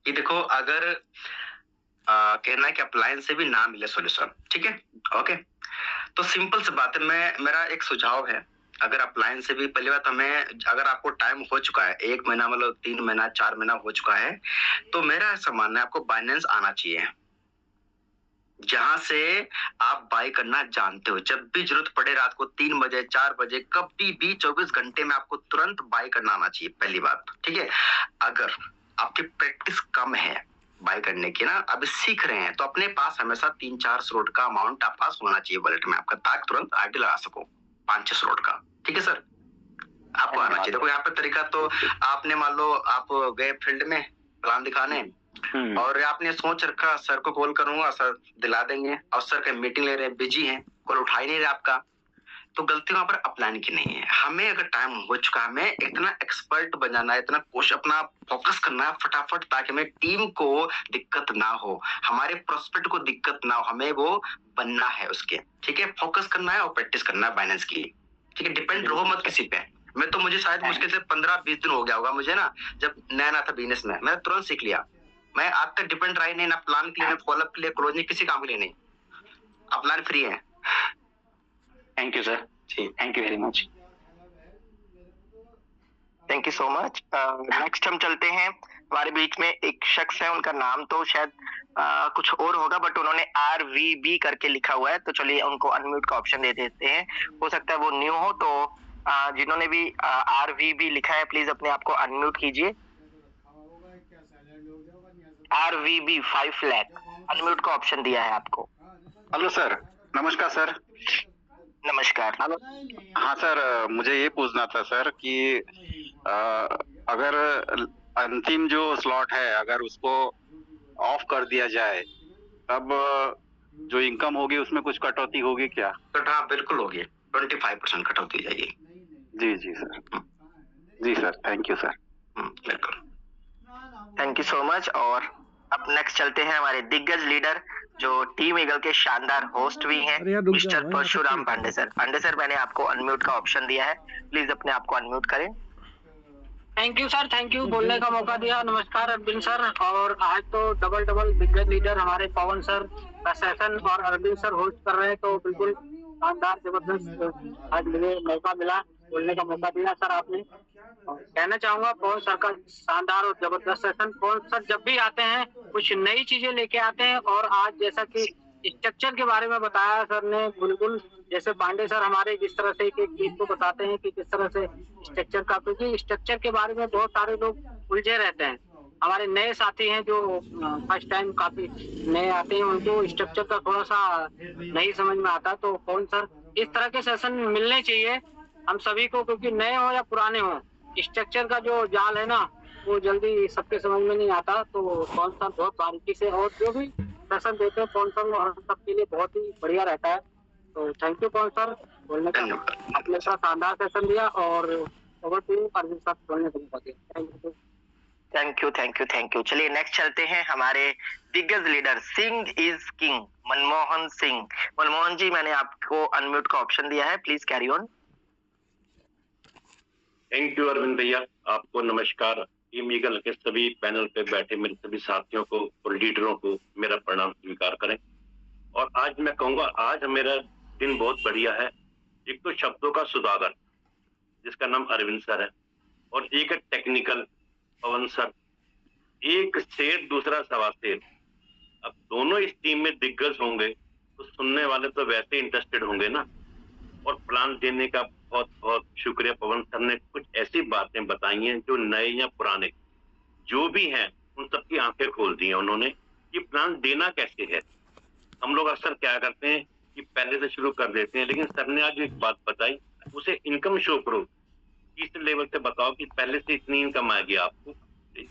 कि देखो, अगर कहना है कि अपलाइन से भी ना मिले सॉल्यूशन, ठीक है, ओके, तो सिंपल सी बात है, मेरा एक सुझाव है, अगर अपलाइन से भी, पहली बात हमें, अगर आपको टाइम हो चुका है 1 महीना, मतलब 3 महीना 4 महीना हो चुका है, तो मेरा ऐसा मानना है आपको बाइनेंस आना चाहिए, जहां से आप बाई करना जानते हो। जब भी जरूरत पड़े, रात को 3 बजे 4 बजे, कभी भी 24 घंटे में आपको तुरंत बाई करना आना चाहिए, पहली बात, ठीक है। अगर आपकी प्रैक्टिस कम है बाई करने की ना, अभी सीख रहे हैं, तो अपने पास हमेशा 3-4 स्लॉट का अमाउंट आप पास होना चाहिए वॉलेट में आपका, ताकि तुरंत आईडी लगा सको 5-6 स्लॉट का, ठीक है सर, आपको आना चाहिए। देखो यहाँ पे तरीका तो आपने, मान लो आप गए फील्ड में प्लान दिखाने, और आपने सोच रखा सर को कॉल करूंगा, सर दिला देंगे, और सर का मीटिंग ले रहे हैं, बिजी हैं, कॉल उठा ही नहीं रहे आपका, तो गलती वहां पर अपलाइन की नहीं है। हमें अगर टाइम हो चुका है, हमें इतना एक्सपर्ट बनाना है, इतना कोशिश, अपना फोकस करना है फटाफट, ताकि हमें टीम को दिक्कत ना हो, हमारे प्रोस्पेक्ट को दिक्कत ना हो, हमें वो बनना है उसके, ठीक है, फोकस करना है और प्रैक्टिस करना है बाइनेंस की, ठीक है। डिपेंड रहो मत किसी पे। मैं तो, मुझे शायद मुश्किल से 15-20 दिन हो गया होगा मुझे ना, जब नया था बिजनेस में, मैंने तुरंत सीख लिया। मैं आज तक डिपेंड रहा ही नहीं, ना प्लान के लिए, ना फॉलोअप के लिए, क्लोज नहीं, किसी काम के लिए नहीं, अपलाइन फ्री है। Thank you sir, thank you very much. Thank you so much. Next हम चलते हैं, हमारे बीच में एक शख्स है, उनका नाम तो शायद कुछ और होगा, बट उन्होंने RVB करके लिखा हुआ है, तो चलिए उनको अनम्यूट का ऑप्शन दे देते हैं। हो सकता है वो न्यू हो, तो जिन्होंने भी RVB लिखा है, प्लीज अपने आप को अनम्यूट कीजिए। RVB 5 लाख अनम्यूट का ऑप्शन दिया है आपको। हेलो सर, नमस्कार सर। नमस्कार। हाँ सर, मुझे ये पूछना था सर कि अगर अंतिम जो स्लॉट है, अगर उसको ऑफ कर दिया जाए, तब जो इनकम होगी उसमें कुछ कटौती होगी क्या? हाँ बिल्कुल होगी, 25% कटौती जाएगी। जी जी सर, जी सर, थैंक यू सर। बिल्कुल, थैंक यू सो मच। और अब नेक्स्ट चलते हैं हमारे दिग्गज लीडर, जो टीम ईगल के शानदार होस्ट भी हैं, mister Parshuram Pandey sir. Pandey sir, मैंने आपको अनम्यूट का ऑप्शन दिया है, प्लीज अपने आप को अनम्यूट करें। Thank you sir, thank you, बोलने का मौका दिया। नमस्कार अरविंद सर, और आज तो डबल दिग्गज लीडर हमारे पवन सर का सेशन और अरविंद सर होस्ट कर रहे हैं, तो बिल्कुल शानदार जबरदस्त आज मुझे मौका मिला बोलने का मौका दिया सर आपने। और कहना चाहूंगा पवन सर का शानदार और जबरदस्त सेशन। पवन सर जब भी आते हैं कुछ नई चीजें लेके आते हैं, और आज जैसा कि स्ट्रक्चर के बारे में बताया सर ने, बिल्कुल जैसे पांडे सर हमारे जिस तरह से एक एक चीज को बताते हैं कि किस तरह से स्ट्रक्चर का, क्योंकि स्ट्रक्चर के बारे में बहुत सारे लोग उलझे रहते हैं। हमारे नए साथी हैं जो फर्स्ट टाइम काफी नए आते हैं, उनको स्ट्रक्चर का थोड़ा सा नहीं समझ में आता। तो कौन सर इस तरह के सेशन मिलने चाहिए हम सभी को, क्योंकि नए हो या पुराने हो, स्ट्रक्चर का जो जाल है ना वो जल्दी सबके समझ में नहीं आता। तो कौन सर बहुत बारीकी से और जो भी सेशन देते हैं कौन सर वो हम सबके लिए बहुत ही बढ़िया रहता है। तो थैंक यू कौन सर बोलने का, आपने इतना शानदार सेशन दिया। और over to you Arvind sir बोलने का मौका दिया। Thank you. Thank you. चलिए नेक्स्ट चलते हैं हमारे दिग्गज leader Singh is king Manmohan Singh. Manmohan ji, मैंने आपको अनम्यूट का ऑप्शन दिया है, please carry on. Thank you Arvind भैया, आपको नमस्कार। टीम ईगल के सभी पैनल पे बैठे मेरे सभी साथियों को और लीडरों को मेरा प्रणाम स्वीकार करें। और आज मैं कहूंगा आज मेरा दिन बहुत बढ़िया है। एक तो शब्दों का सुदागर जिसका नाम अरविंद सर है, और एक है टेक्निकल पवन सर। एक शेर दूसरा सवा शेर। अब दोनों इस टीम में दिग्गज होंगे तो सुनने वाले तो वैसे इंटरेस्टेड होंगे ना। और प्लान देने का बहुत बहुत शुक्रिया पवन सर ने कुछ ऐसी बातें बताई हैं जो नए या पुराने जो भी हैं उन सबकी आंखें खोल दी हैं उन्होंने कि प्लान देना कैसे है। हम लोग अक्सर क्या करते हैं कि पहले से शुरू कर देते हैं, लेकिन सर ने आज एक बात बताई, उसे इनकम शो करो, इस लेवल से बताओ कि पहले से इतनी इनकम आएगी आपको।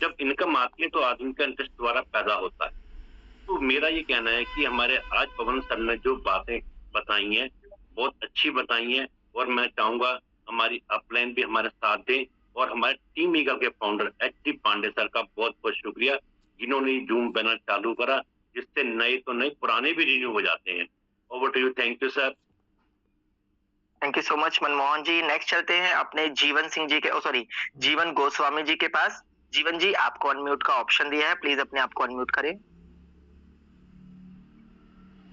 जब इनकम आती है तो आदमी का इंटरेस्ट दोबारा पैदा होता है। तो मेरा ये कहना है कि हमारे आज पवन सर ने जो बातें बताई हैं बहुत अच्छी बताई हैं, और मैं चाहूंगा हमारी अपलाइन भी हमारे साथ दें। और हमारे टीम ईगल के फाउंडर एच.डी. पांडे सर का बहुत बहुत शुक्रिया जिन्होंने जूम पैनल चालू करा, जिससे नए तो नए पुराने भी रिन्यू हो जाते हैं। Over to you. Thank you sir. Thank you so much Manmohan ji. Next चलते हैं अपने जीवन सिंह जी के जीवन गोस्वामी जी के पास। जीवन जी, आपको अनम्यूट का ऑप्शन दिया है, प्लीज अपने आप को अनम्यूट करें।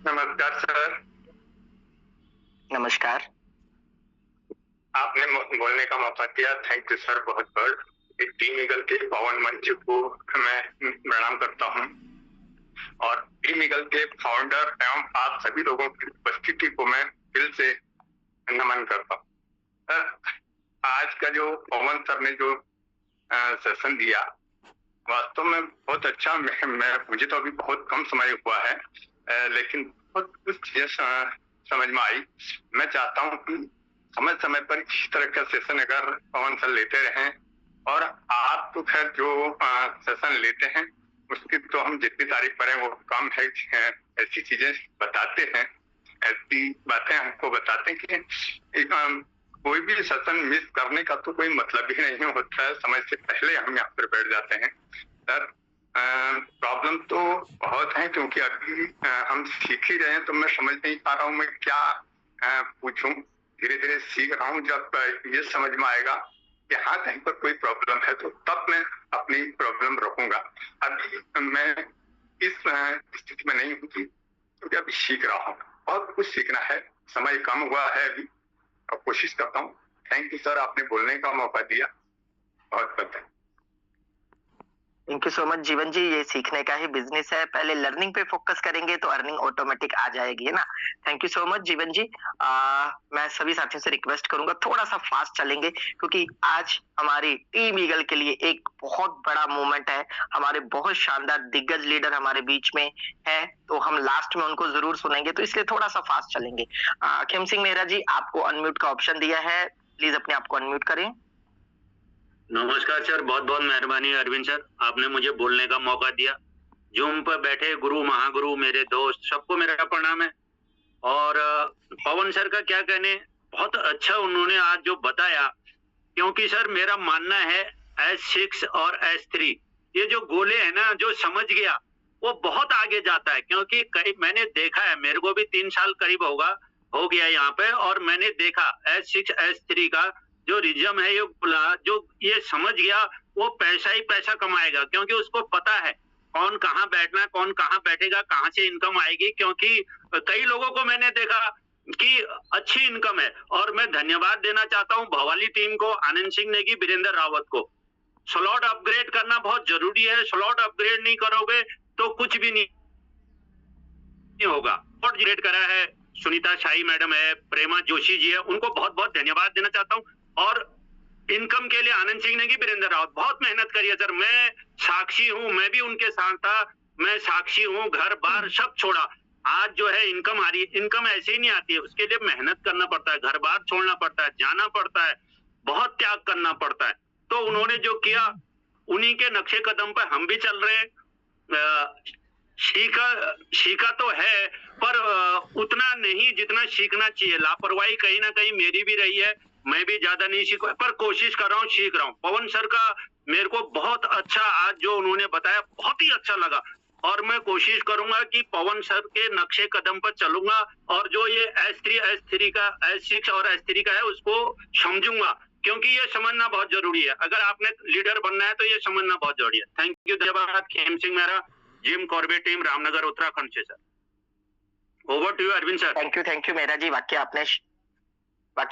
नमस्कार सर। नमस्कार। आपने बोलने का मौका दिया, थैंक यू सर बहुत बहुत। एक टीम ईगल के पावन मंच को मैं प्रणाम करता हूं, और टीम ईगल के फाउंडर एवं आप सभी लोगों की उपस्थिति को मैं दिल से नमन करता हूं। आज का जो पवन सर ने जो सेशन दिया वास्तव में बहुत अच्छा। मुझे तो अभी बहुत कम समय हुआ है, लेकिन बहुत कुछ चीजें समझ में आई। मैं चाहता हूं कि समय समय पर इस तरह का सेशन अगर पवन सर लेते रहें, और आप तो खैर जो सेशन लेते हैं उसकी तो हम जितनी तारीफ करें वो कम है। ऐसी चीजें बताते हैं, ऐसी बातें हमको बताते हैं कि कोई भी सेशन मिस करने का तो कोई मतलब ही नहीं होता है। समय से पहले हम यहाँ पर बैठ जाते हैं। सर प्रॉब्लम तो बहुत है, क्योंकि अभी हम सीख ही रहे हैं, तो मैं समझ नहीं पा रहा हूँ मैं क्या पूछूं। धीरे धीरे सीख रहा हूँ। जब ये समझ में आएगा कि हाँ कहीं पर कोई प्रॉब्लम है तो तब मैं अपनी प्रॉब्लम रखूंगा। अभी मैं इस स्थिति में नहीं हूँ क्योंकि अभी सीख रहा हूँ, बहुत कुछ सीखना है, समय कम हुआ है अभी, और कोशिश करता हूँ। थैंक यू सर, आपने बोलने का मौका दिया, बहुत बहुत थैंक यू सो मच जीवन जी। ये सीखने का ही बिजनेस है, पहले लर्निंग पे फोकस करेंगे तो अर्निंग ऑटोमेटिक आ जाएगी, है ना। थैंक यू सो मच जीवन जी। मैं सभी साथियों से रिक्वेस्ट करूंगा थोड़ा सा फास्ट चलेंगे, क्योंकि आज हमारी टीम ईगल के लिए एक बहुत बड़ा मोमेंट है। हमारे बहुत शानदार दिग्गज लीडर हमारे बीच में है, तो हम लास्ट में उनको जरूर सुनेंगे, तो इसलिए थोड़ा सा फास्ट चलेंगे। खेम सिंह मेहरा जी, आपको अनम्यूट का ऑप्शन दिया है, प्लीज अपने आप को अनम्यूट करें। नमस्कार सर, बहुत बहुत मेहरबानी अरविंद सर, आपने मुझे बोलने का मौका दिया। जूम पर बैठे गुरु महागुरु मेरे दोस्त सबको मेरा प्रणाम है। और पवन सर का क्या कहने, बहुत अच्छा उन्होंने आज जो बताया, क्योंकि सर मेरा मानना है S6 और S3 ये जो गोले है ना, जो समझ गया वो बहुत आगे जाता है। क्योंकि कई मैंने देखा है, मेरे को भी 3 साल करीब हो गया यहाँ पे, और मैंने देखा S6 S3 का जो रिजम है, ये गोला जो ये समझ गया वो पैसा ही पैसा कमाएगा, क्योंकि उसको पता है कौन कहाँ बैठना, कौन कहाँ बैठेगा, कहाँ से इनकम आएगी। क्योंकि कई लोगों को मैंने देखा की अच्छी इनकम है। और मैं धन्यवाद देना चाहता हूं भवाली टीम को, आनंद सिंह नेगी, वीरेंद्र रावत को। स्लॉट अपग्रेड करना बहुत जरूरी है, स्लॉट अपग्रेड नहीं करोगे तो कुछ भी नहीं होगा। स्लॉट अपग्रेड करा है, सुनीता शाही मैडम है, प्रेमा जोशी जी है, उनको बहुत बहुत धन्यवाद देना चाहता हूं। और इनकम के लिए आनंद सिंह नेगी, वीरेंद्र रावत बहुत मेहनत करी है सर। मैं साक्षी हूं, मैं भी उनके साथ था, मैं साक्षी हूं, घर बार सब छोड़ा। आज जो है इनकम आ रही है, इनकम ऐसे ही नहीं आती है, उसके लिए मेहनत करना पड़ता है, घर बार छोड़ना पड़ता है, जाना पड़ता है, बहुत त्याग करना पड़ता है। तो उन्होंने जो किया उन्हीं के नक्शे कदम पर हम भी चल रहे हैं। सीखा तो है पर उतना नहीं जितना सीखना चाहिए। लापरवाही कहीं ना कहीं मेरी भी रही है, मैं भी ज्यादा नहीं सीखा, पर कोशिश कर रहा हूँ, सीख रहा हूँ। पवन सर का मेरे को बहुत अच्छा आज जो उन्होंने बताया बहुत ही अच्छा लगा, और मैं कोशिश करूंगा कि पवन सर के नक्शे कदम पर चलूंगा, और जो ये S3, S3 का, S6 और S3 का है उसको समझूंगा, क्योंकि ये समझना बहुत जरूरी है। अगर आपने लीडर बनना है तो ये समझना बहुत जरूरी है। थैंक यू, धन्यवाद। खेम सिंह मेरा, Jim Corbett team, Ramnagar Uttarakhand से sir. Over to you Arvind sir. Thank you Mehra ji, वाकई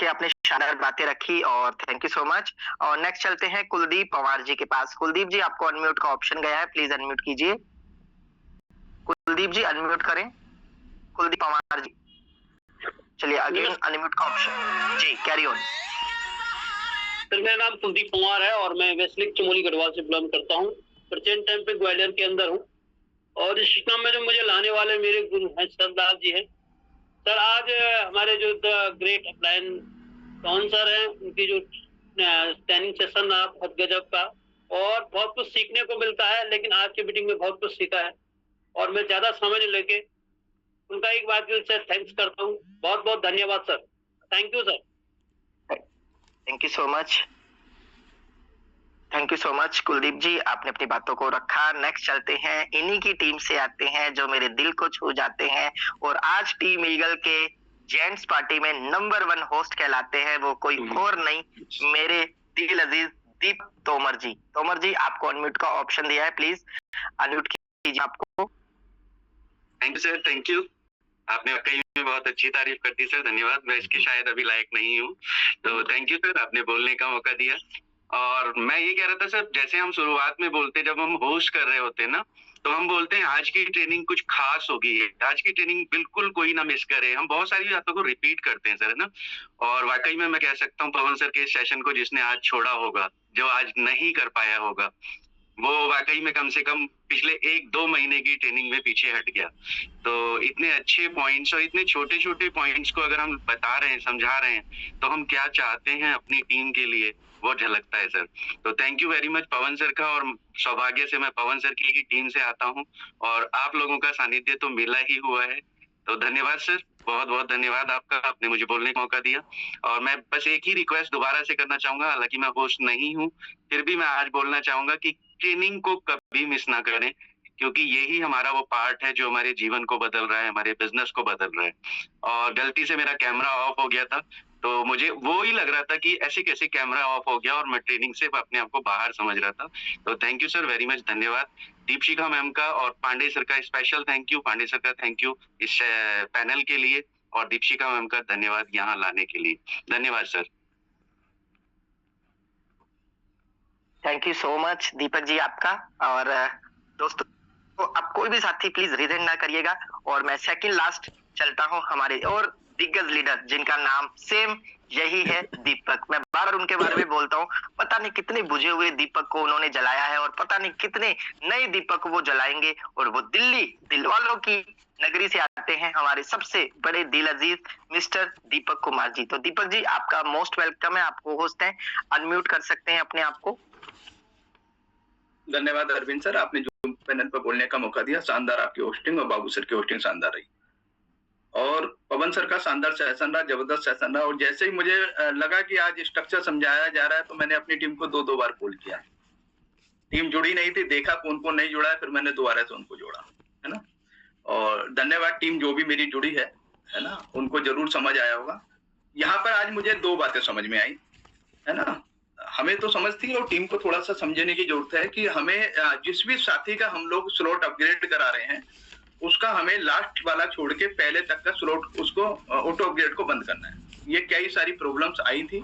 आपने शानदार बातें रखी और थैंक यू सो मच। और नेक्स्ट चलते हैं कुलदीप पवार जी के पास। कुलदीप जी आपको अनम्यूट का ऑप्शन गया है, प्लीज अनम्यूट कीजिए। कुलदीप जी अनम्यूट करें, कुलदीप पवार जी। चलिए अगेन अनम्यूट का ऑप्शन जी, कैरी ऑन। सर मेरा नाम कुलदीप पवार है और मैं वेस्टलिक चमोली गढ़वाल से बिलोंग करता हूँ। प्रेजेंट टाइम पे ग्वालियर के अंदर हूँ, और इस शिक्षा में जो मुझे लाने वाले मेरे गुरु हैं सरदार जी हैं। सर आज हमारे जो द ग्रेट अपलायन कौन सर हैं, उनकी जो ट्रेनिंग सेशन रहा बहुत गजब का, और बहुत कुछ सीखने को मिलता है। लेकिन आज की मीटिंग में बहुत कुछ सीखा है, और मैं ज्यादा समय लेके उनका एक बार दिल से थैंक्स करता हूँ। बहुत बहुत धन्यवाद sir, thank you sir. Thank you so much Kuldeep ji, आपने अपनी बातों को रखा। नेक्स्ट चलते हैं, इन्हीं की टीम से आते हैं जो मेरे दिल को छू जाते हैं, और आज टीम ईगल के जेंट्स पार्टी में नंबर 1 होस्ट कहलाते हैं, वो कोई और नहीं मेरे दिल अजीज दीप तोमर जी। तोमर जी आपको अनम्यूट का ऑप्शन दिया है, प्लीज अनम्यूट कीजिए आपको। Thank you sir, thank you. आपने वाकई में बहुत अच्छी तारीफ कर दी सर, धन्यवाद। मैं इसके शायद अभी लायक नहीं हूँ, तो थैंक यू सर, आपने बोलने का मौका दिया। और मैं ये कह रहा था सर, जैसे हम शुरुआत में बोलते, जब हम होस्ट कर रहे होते हैं ना, तो हम बोलते हैं आज की ट्रेनिंग कुछ खास होगी, आज की ट्रेनिंग बिल्कुल कोई ना मिस करे। हम बहुत सारी बातों को रिपीट करते हैं सर, है ना। और वाकई में मैं कह सकता हूँ पवन सर के सेशन को जिसने आज छोड़ा होगा, जो आज नहीं कर पाया होगा, वो वाकई में कम से कम पिछले 1-2 महीने की ट्रेनिंग में पीछे हट गया। तो इतने अच्छे पॉइंट्स और इतने छोटे छोटे पॉइंट्स को अगर हम बता रहे हैं, समझा रहे हैं, तो हम क्या चाहते हैं अपनी टीम के लिए वो झलकता है सर। तो thank you very much Pawan sir का, और सौभाग्य से मैं पवन सर की ही टीम से आता हूँ, और आप लोगों का सानिध्य तो मिला ही हुआ है। तो धन्यवाद सर, बहुत बहुत धन्यवाद आपका, आपने मुझे बोलने का मौका दिया। और मैं बस एक ही रिक्वेस्ट दोबारा से करना चाहूंगा, हालांकि मैं होस्ट नहीं हूँ, फिर भी मैं आज बोलना चाहूंगा कि ट्रेनिंग को कभी मिस ना करें, क्योंकि यही हमारा वो पार्ट है जो हमारे जीवन को बदल रहा है, हमारे बिजनेस को बदल रहा है। और गलती से मेरा कैमरा ऑफ हो गया था, तो मुझे वो ही लग रहा था कि ऐसे कैसे कैमरा ऑफ हो गया, और मैं ट्रेनिंग से अपने आप को बाहर समझ रहा था। तो thank you sir, very much धन्यवाद। दीपशिखा मैम का और पांडे सर का special thank you, Pandey sir का थैंक यू इस पैनल के लिए, और दीपशिखा मैम का धन्यवाद यहाँ लाने के लिए। धन्यवाद sir. Thank you so much Deepak ji आपका। और दोस्तों तो अब कोई भी साथी प्लीज रिजेंट ना करिएगा, और मैं सेकंड लास्ट चलता हूँ हमारे और दिग्गज लीडर जिनका नाम सेम यही है, दीपक। मैं बार उनके बारे में बोलता हूँ, पता नहीं कितने बुझे हुए दीपक को उन्होंने जलाया है, और पता नहीं कितने नए दीपक को वो जलाएंगे। और वो दिलवालों की नगरी से आते हैं हमारे सबसे बड़े दिल अजीज मिस्टर दीपक कुमार जी। तो दीपक जी आपका मोस्ट वेलकम है, आपको होस्ट है, अनम्यूट कर सकते हैं अपने आप को। धन्यवाद अरविंद सर, आपने जो पैनल पर बोलने का मौका दिया, शानदार आपकी होस्टिंग, और बाबू सर की होस्टिंग शानदार रही, और पवन सर का शानदार सेशन रहा, जबरदस्त सेशन रहा। और जैसे ही मुझे लगा कि आज स्ट्रक्चर समझाया जा रहा है, तो मैंने अपनी टीम को 2 बार कॉल किया। टीम जुड़ी नहीं थी, देखा कौन कौन नहीं जुड़ा है, फिर मैंने दोबारा से उनको जोड़ा, है ना। और धन्यवाद टीम जो भी मेरी जुड़ी है ना, उनको जरूर समझ आया होगा। यहाँ पर आज मुझे 2 बातें समझ में आई, है ना। हमें तो समझ थी, और टीम को थोड़ा सा समझने की जरूरत है कि हमें जिस भी साथी का हम लोग स्लॉट अपग्रेड करा रहे हैं, उसका हमें लास्ट वाला छोड़ के पहले तक का स्लॉट उसको ऑटो अपग्रेड को बंद करना है। ये कई सारी प्रॉब्लम्स आई थी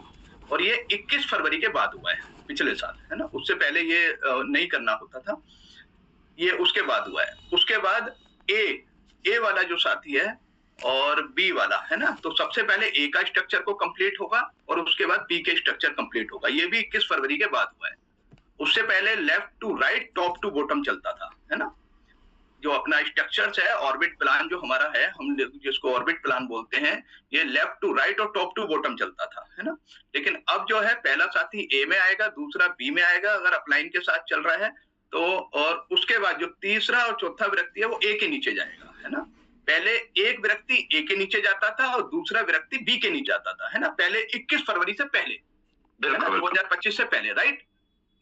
और ये 21 फरवरी के बाद हुआ है, पिछले साल, है ना। उससे पहले ये नहीं करना होता था, ये उसके बाद हुआ है। उसके बाद ए वाला जो साथी है और बी वाला, है ना, तो सबसे पहले ए का स्ट्रक्चर को कंप्लीट होगा और उसके बाद बी के स्ट्रक्चर कंप्लीट होगा। ये भी 21 फरवरी के बाद हुआ है। उससे पहले left to right, top to bottom चलता था, है ना। जो अपना स्ट्रक्चर्स है, ऑर्बिट प्लान जो हमारा है, हम जिसको ऑर्बिट प्लान बोलते हैं, ये लेफ्ट टू राइट और टॉप टू बॉटम चलता था, है ना। लेकिन अब जो है पहला साथी ए में आएगा, दूसरा बी में आएगा अगर अपलाइन के साथ चल रहा है तो, और उसके बाद जो तीसरा और चौथा विरक्ति है वो ए के नीचे जाएगा, है ना। पहले एक विरक्ति ए के नीचे जाता था और दूसरा विरक्ति बी के नीचे जाता था, है ना, पहले 21 फरवरी से पहले, है ना, 2025 से पहले, राइट।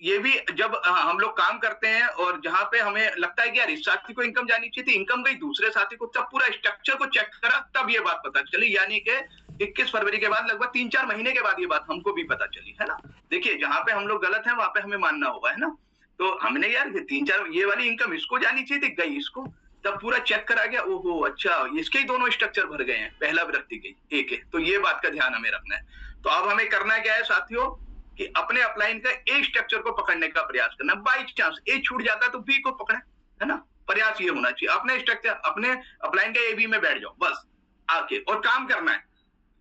ये भी जब हम लोग काम करते हैं और जहां पे हमें लगता है कि यार इस साथी को इनकम जानी चाहिए थी, इनकम गई दूसरे साथी को, तब पूरा स्ट्रक्चर को चेक करा, तब ये बात पता चली। यानी कि 21 फरवरी के बाद लगभग 3-4 महीने के बाद ये बात हमको भी पता चली, है ना। देखिए जहां पे हम लोग गलत हैं वहां पे हमें मानना होगा, है ना। तो हमने यार 3-4 ये वाली इनकम इसको जानी चाहिए थी, गई इसको, तब पूरा चेक करा गया, ओहो अच्छा इसके ही दोनों स्ट्रक्चर भर गए हैं, पहला विरक्ति गई एक है। तो ये बात का ध्यान हमें रखना है। तो अब हमें करना क्या है साथियों कि अपने अपलाइन का ए स्ट्रक्चर को पकड़ने का प्रयास करना। बाई चांस ए छूट जाता है तो बी को पकड़े, है ना। प्रयास ये होना चाहिए, अपने स्ट्रक्चर अपने अपलाइन का ए बी में बैठ जाओ बस आके, और काम करना है।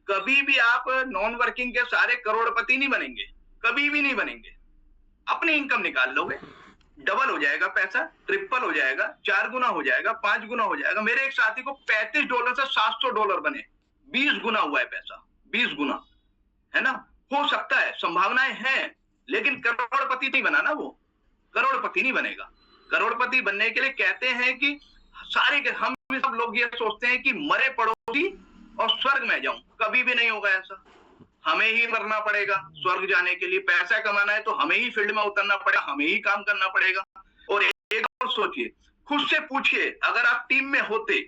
कभी भी आप नॉन वर्किंग के सारे करोड़पति नहीं बनेंगे, कभी भी नहीं बनेंगे। अपनी इनकम निकाल लोगे, डबल हो जाएगा पैसा, ट्रिपल हो जाएगा, 4 गुना हो जाएगा, 5 गुना हो जाएगा। मेरे एक साथी को $35 से $700 बने, 20 गुना हुआ है पैसा, 20 गुना, है ना। हो सकता है, संभावनाएं हैं, लेकिन करोड़पति नहीं बना ना वो, करोड़पति नहीं बनेगा। करोड़पति बनने के लिए कहते हैं कि सारे के हम सब लोग ये सोचते हैं कि मरे पड़ोसी और स्वर्ग में जाऊं, कभी भी नहीं होगा ऐसा। हमें ही मरना पड़ेगा स्वर्ग जाने के लिए, पैसा कमाना है तो हमें ही फील्ड में उतरना पड़ेगा, हमें ही काम करना पड़ेगा। और एक और सोचिए, खुद से पूछिए, अगर आप टीम में होते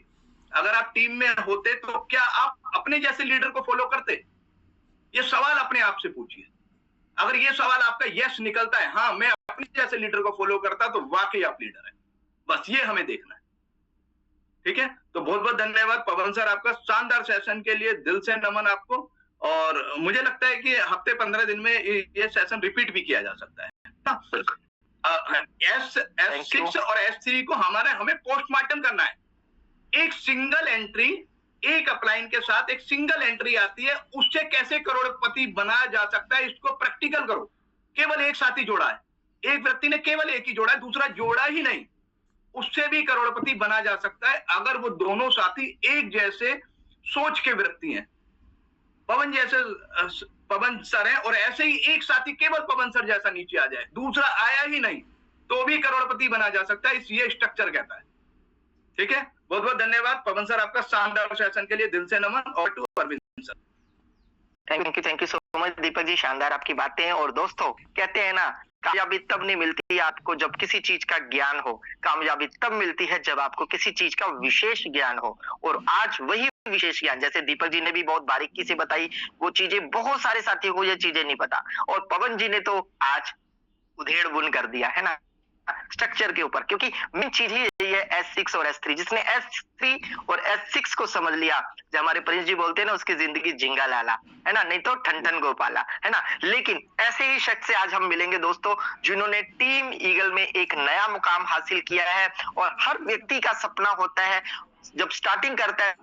तो क्या आप अपने जैसे लीडर को फॉलो करते? ये सवाल अपने आप से पूछिए। अगर ये सवाल आपका यस निकलता है, हाँ मैं अपने जैसे लीडर को फॉलो करता, तो वाकई आप लीडर है। बस ये हमें देखना है, ठीक है। तो बहुत बहुत धन्यवाद पवन सर, आपका शानदार सेशन के लिए दिल से नमन आपको। और मुझे लगता है कि हफ्ते 15 दिन में ये सेशन रिपीट भी किया जा सकता है। S6 और S3 को हमें पोस्टमार्टम करना है। एक सिंगल एंट्री, एक अपलाइन के साथ एक सिंगल एंट्री आती है, उससे कैसे करोड़पति बनाया जा सकता है, इसको प्रैक्टिकल करो। केवल एक साथी जोड़ा है, एक व्यक्ति ने केवल एक ही जोड़ा है, दूसरा जोड़ा ही नहीं, उससे भी करोड़पति बना जा सकता है अगर वो दोनों साथी एक जैसे सोच के व्यक्ति हैं। पवन सर हैं और ऐसे ही एक साथी केवल पवन सर जैसा नीचे आ जाए, दूसरा आया ही नहीं, तो भी करोड़पति बना जा सकता है। ये स्ट्रक्चर कहता है, ठीक है। बहुत बहुत धन्यवाद पवन सर, आपका शानदार सेशन के लिए दिल से नमन। और to Arvind sir, thank you so much Deepak ji, शानदार आपकी बातें। और दोस्तों कहते हैं ना, कामयाबी तब नहीं मिलती आपको जब किसी चीज का ज्ञान हो, कामयाबी तब मिलती है जब आपको किसी चीज का विशेष ज्ञान हो। और आज वही विशेष ज्ञान, जैसे दीपक जी ने भी बहुत बारीकी से बताई, वो चीजें बहुत सारे साथियों को ये चीजें नहीं पता, और पवन जी ने तो आज उधेड़ बुन कर दिया, है ना, स्ट्रक्चर के ऊपर। क्योंकि मेन चीज ही यही है S6 और S3। जिसने S3 और S6 को समझ लिया, जो हमारे प्रिंस जी बोलते हैं ना, उसकी जिंदगी जिंगा लाला, है ना, नहीं तो ठन ठन गोपाला, है ना। लेकिन ऐसे ही शख्स से आज हम मिलेंगे दोस्तों, जिन्होंने टीम ईगल में एक नया मुकाम हासिल किया है। और हर व्यक्ति का सपना होता है, जब स्टार्टिंग करता है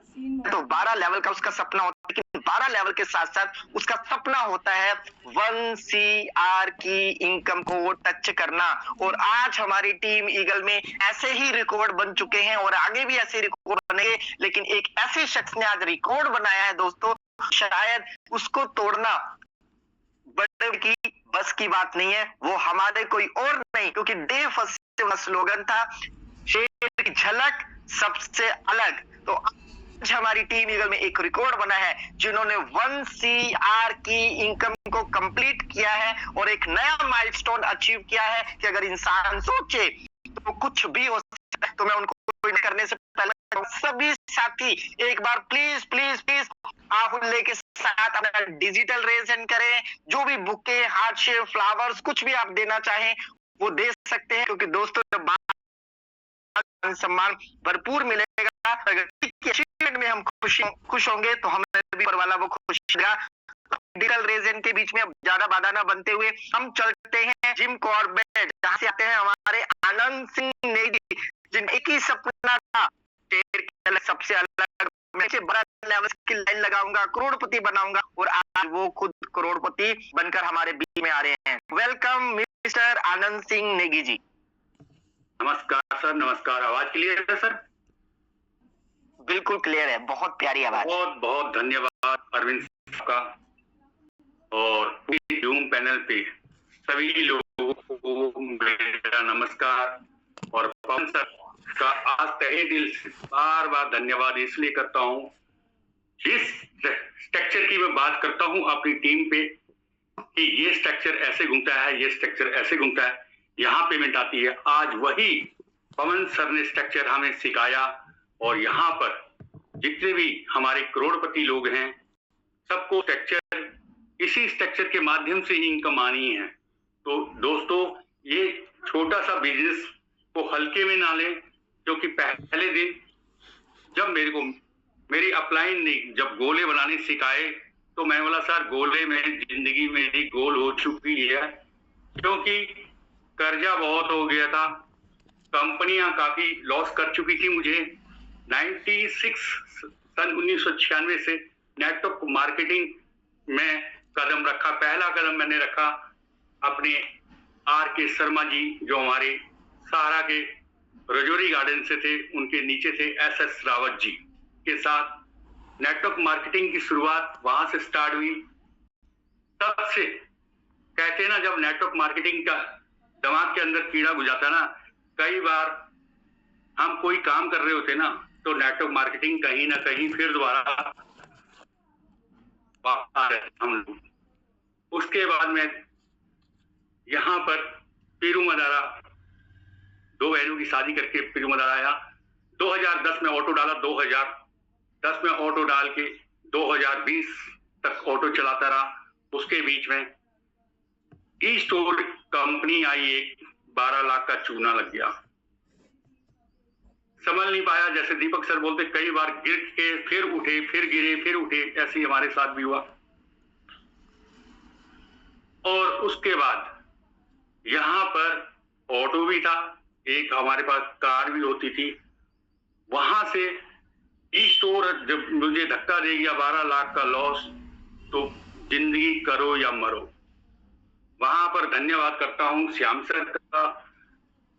तो 12 लेवल का उसका सपना होता है, लेकिन 12 लेवल के साथ साथ उसका सपना होता है 1 CR की इनकम को वो टच करना। और आज हमारी टीम ईगल में ऐसे ही रिकॉर्ड बन चुके हैं और आगे भी ऐसे रिकॉर्ड बनेंगे। लेकिन एक ऐसे शख्स ने आज रिकॉर्ड बनाया है दोस्तों, शायद उसको तोड़ना बड़े की बस की बात नहीं है, वो हमारे कोई और नहीं, क्योंकि डे फर्स्ट स्लोगन था, शेर की झलक सबसे अलग। तो आज हमारी टीम ईगल में एक रिकॉर्ड बना है, जिन्होंने 1 CR की इनकम को कंप्लीट किया है और एक नया माइलस्टोन अचीव किया है कि अगर इंसान सोचे तो कुछ भी हो सकता है। तो मैं उनको करने से पहले सभी साथी एक बार प्लीज प्लीज प्लीज आहुल्ले के साथ अपना डिजिटल रेज एंड करें। जो भी बुके, हार्ट शेप, फ्लावर्स, कुछ भी आप देना चाहें वो दे सकते हैं, क्योंकि दोस्तों जब मान सम्मान भरपूर मिलेगा। प्रगति की अचीवमेंट में हम खुश होंगे तो हमें भी ऊपर वाला वो खुश देगा। पॉलिटिकल रीजन के बीच में ज्यादा बाधा ना बनते हुए हम चलते हैं जिम कॉर्बेट, जहां से आते हैं हमारे आनंद सिंह नेगी, जिन एक ही सपना था, सबसे अलग मैं बड़ा लेवल की लाइन लगाऊंगा, करोड़पति बनाऊंगा, और आज वो खुद करोड़पति बनकर हमारे बीच में आ रहे हैं। Welcome mister Anand Singh Negi ji. नमस्कार सर, नमस्कार। आवाज क्लियर है सर? बिल्कुल क्लियर है, बहुत प्यारी आवाज। बहुत बहुत धन्यवाद अरविंद का और जूम पैनल पे सभी लोगों को मेरा नमस्कार। और पवन सर का आज तहे दिल से बार बार धन्यवाद इसलिए करता हूँ, जिस स्ट्रक्चर की मैं बात करता हूँ अपनी टीम पे कि ये स्ट्रक्चर ऐसे घूमता है, ये स्ट्रक्चर ऐसे घूमता है, यहाँ पेमेंट आती है। आज वही पवन सर ने स्ट्रक्चर हमें सिखाया और यहाँ पर जितने भी हमारे करोड़पति लोग हैं सबको स्ट्रक्चर, इसी स्ट्रक्चर के माध्यम से इनकम आनी है। तो दोस्तों, ये छोटा सा बिजनेस को हल्के में ना लें, क्योंकि पहले दिन जब मेरी अपलाइन ने जब गोले बनाने सिखाए तो मैं बोला सर गोले में जिंदगी मेरी गोल हो चुकी है, क्योंकि कर्जा बहुत हो गया था, कंपनियां काफी लॉस कर चुकी थी मुझे। सन 1996 से नेटवर्क मार्केटिंग में कदम रखा। पहला कदम मैंने रखा अपने R.K. शर्मा जी, जो हमारे सहारा के रजौरी गार्डन से थे, उनके नीचे थे S.S. रावत जी के साथ नेटवर्क मार्केटिंग की शुरुआत वहां से स्टार्ट हुई। तब से कहते ना, जब नेटवर्क मार्केटिंग का दिमाग के अंदर कीड़ा घुस जाता ना, कई बार हम कोई काम कर रहे होते ना तो नेटवर्क मार्केटिंग कहीं ना कहीं फिर दोबारा हम लोग। उसके बाद में यहाँ पर पीरू मदारा, दो बहनों की शादी करके पीरू मदारा आया। 2010 में ऑटो डाला, 2010 में ऑटो डाल के 2020 तक ऑटो चलाता रहा। उसके बीच में ई स्टोर कंपनी आई, एक 12 लाख का चूना लग गया, संभल नहीं पाया। जैसे दीपक सर बोलते, कई बार गिर के फिर उठे, फिर गिरे, फिर उठे, ऐसे ही हमारे साथ भी हुआ। और उसके बाद यहाँ पर ऑटो भी था, एक हमारे पास कार भी होती थी। वहां से ई स्टोर जब मुझे धक्का दे गया, 12 लाख का लॉस, तो जिंदगी करो या मरो। वहां पर धन्यवाद करता हूं श्याम सर का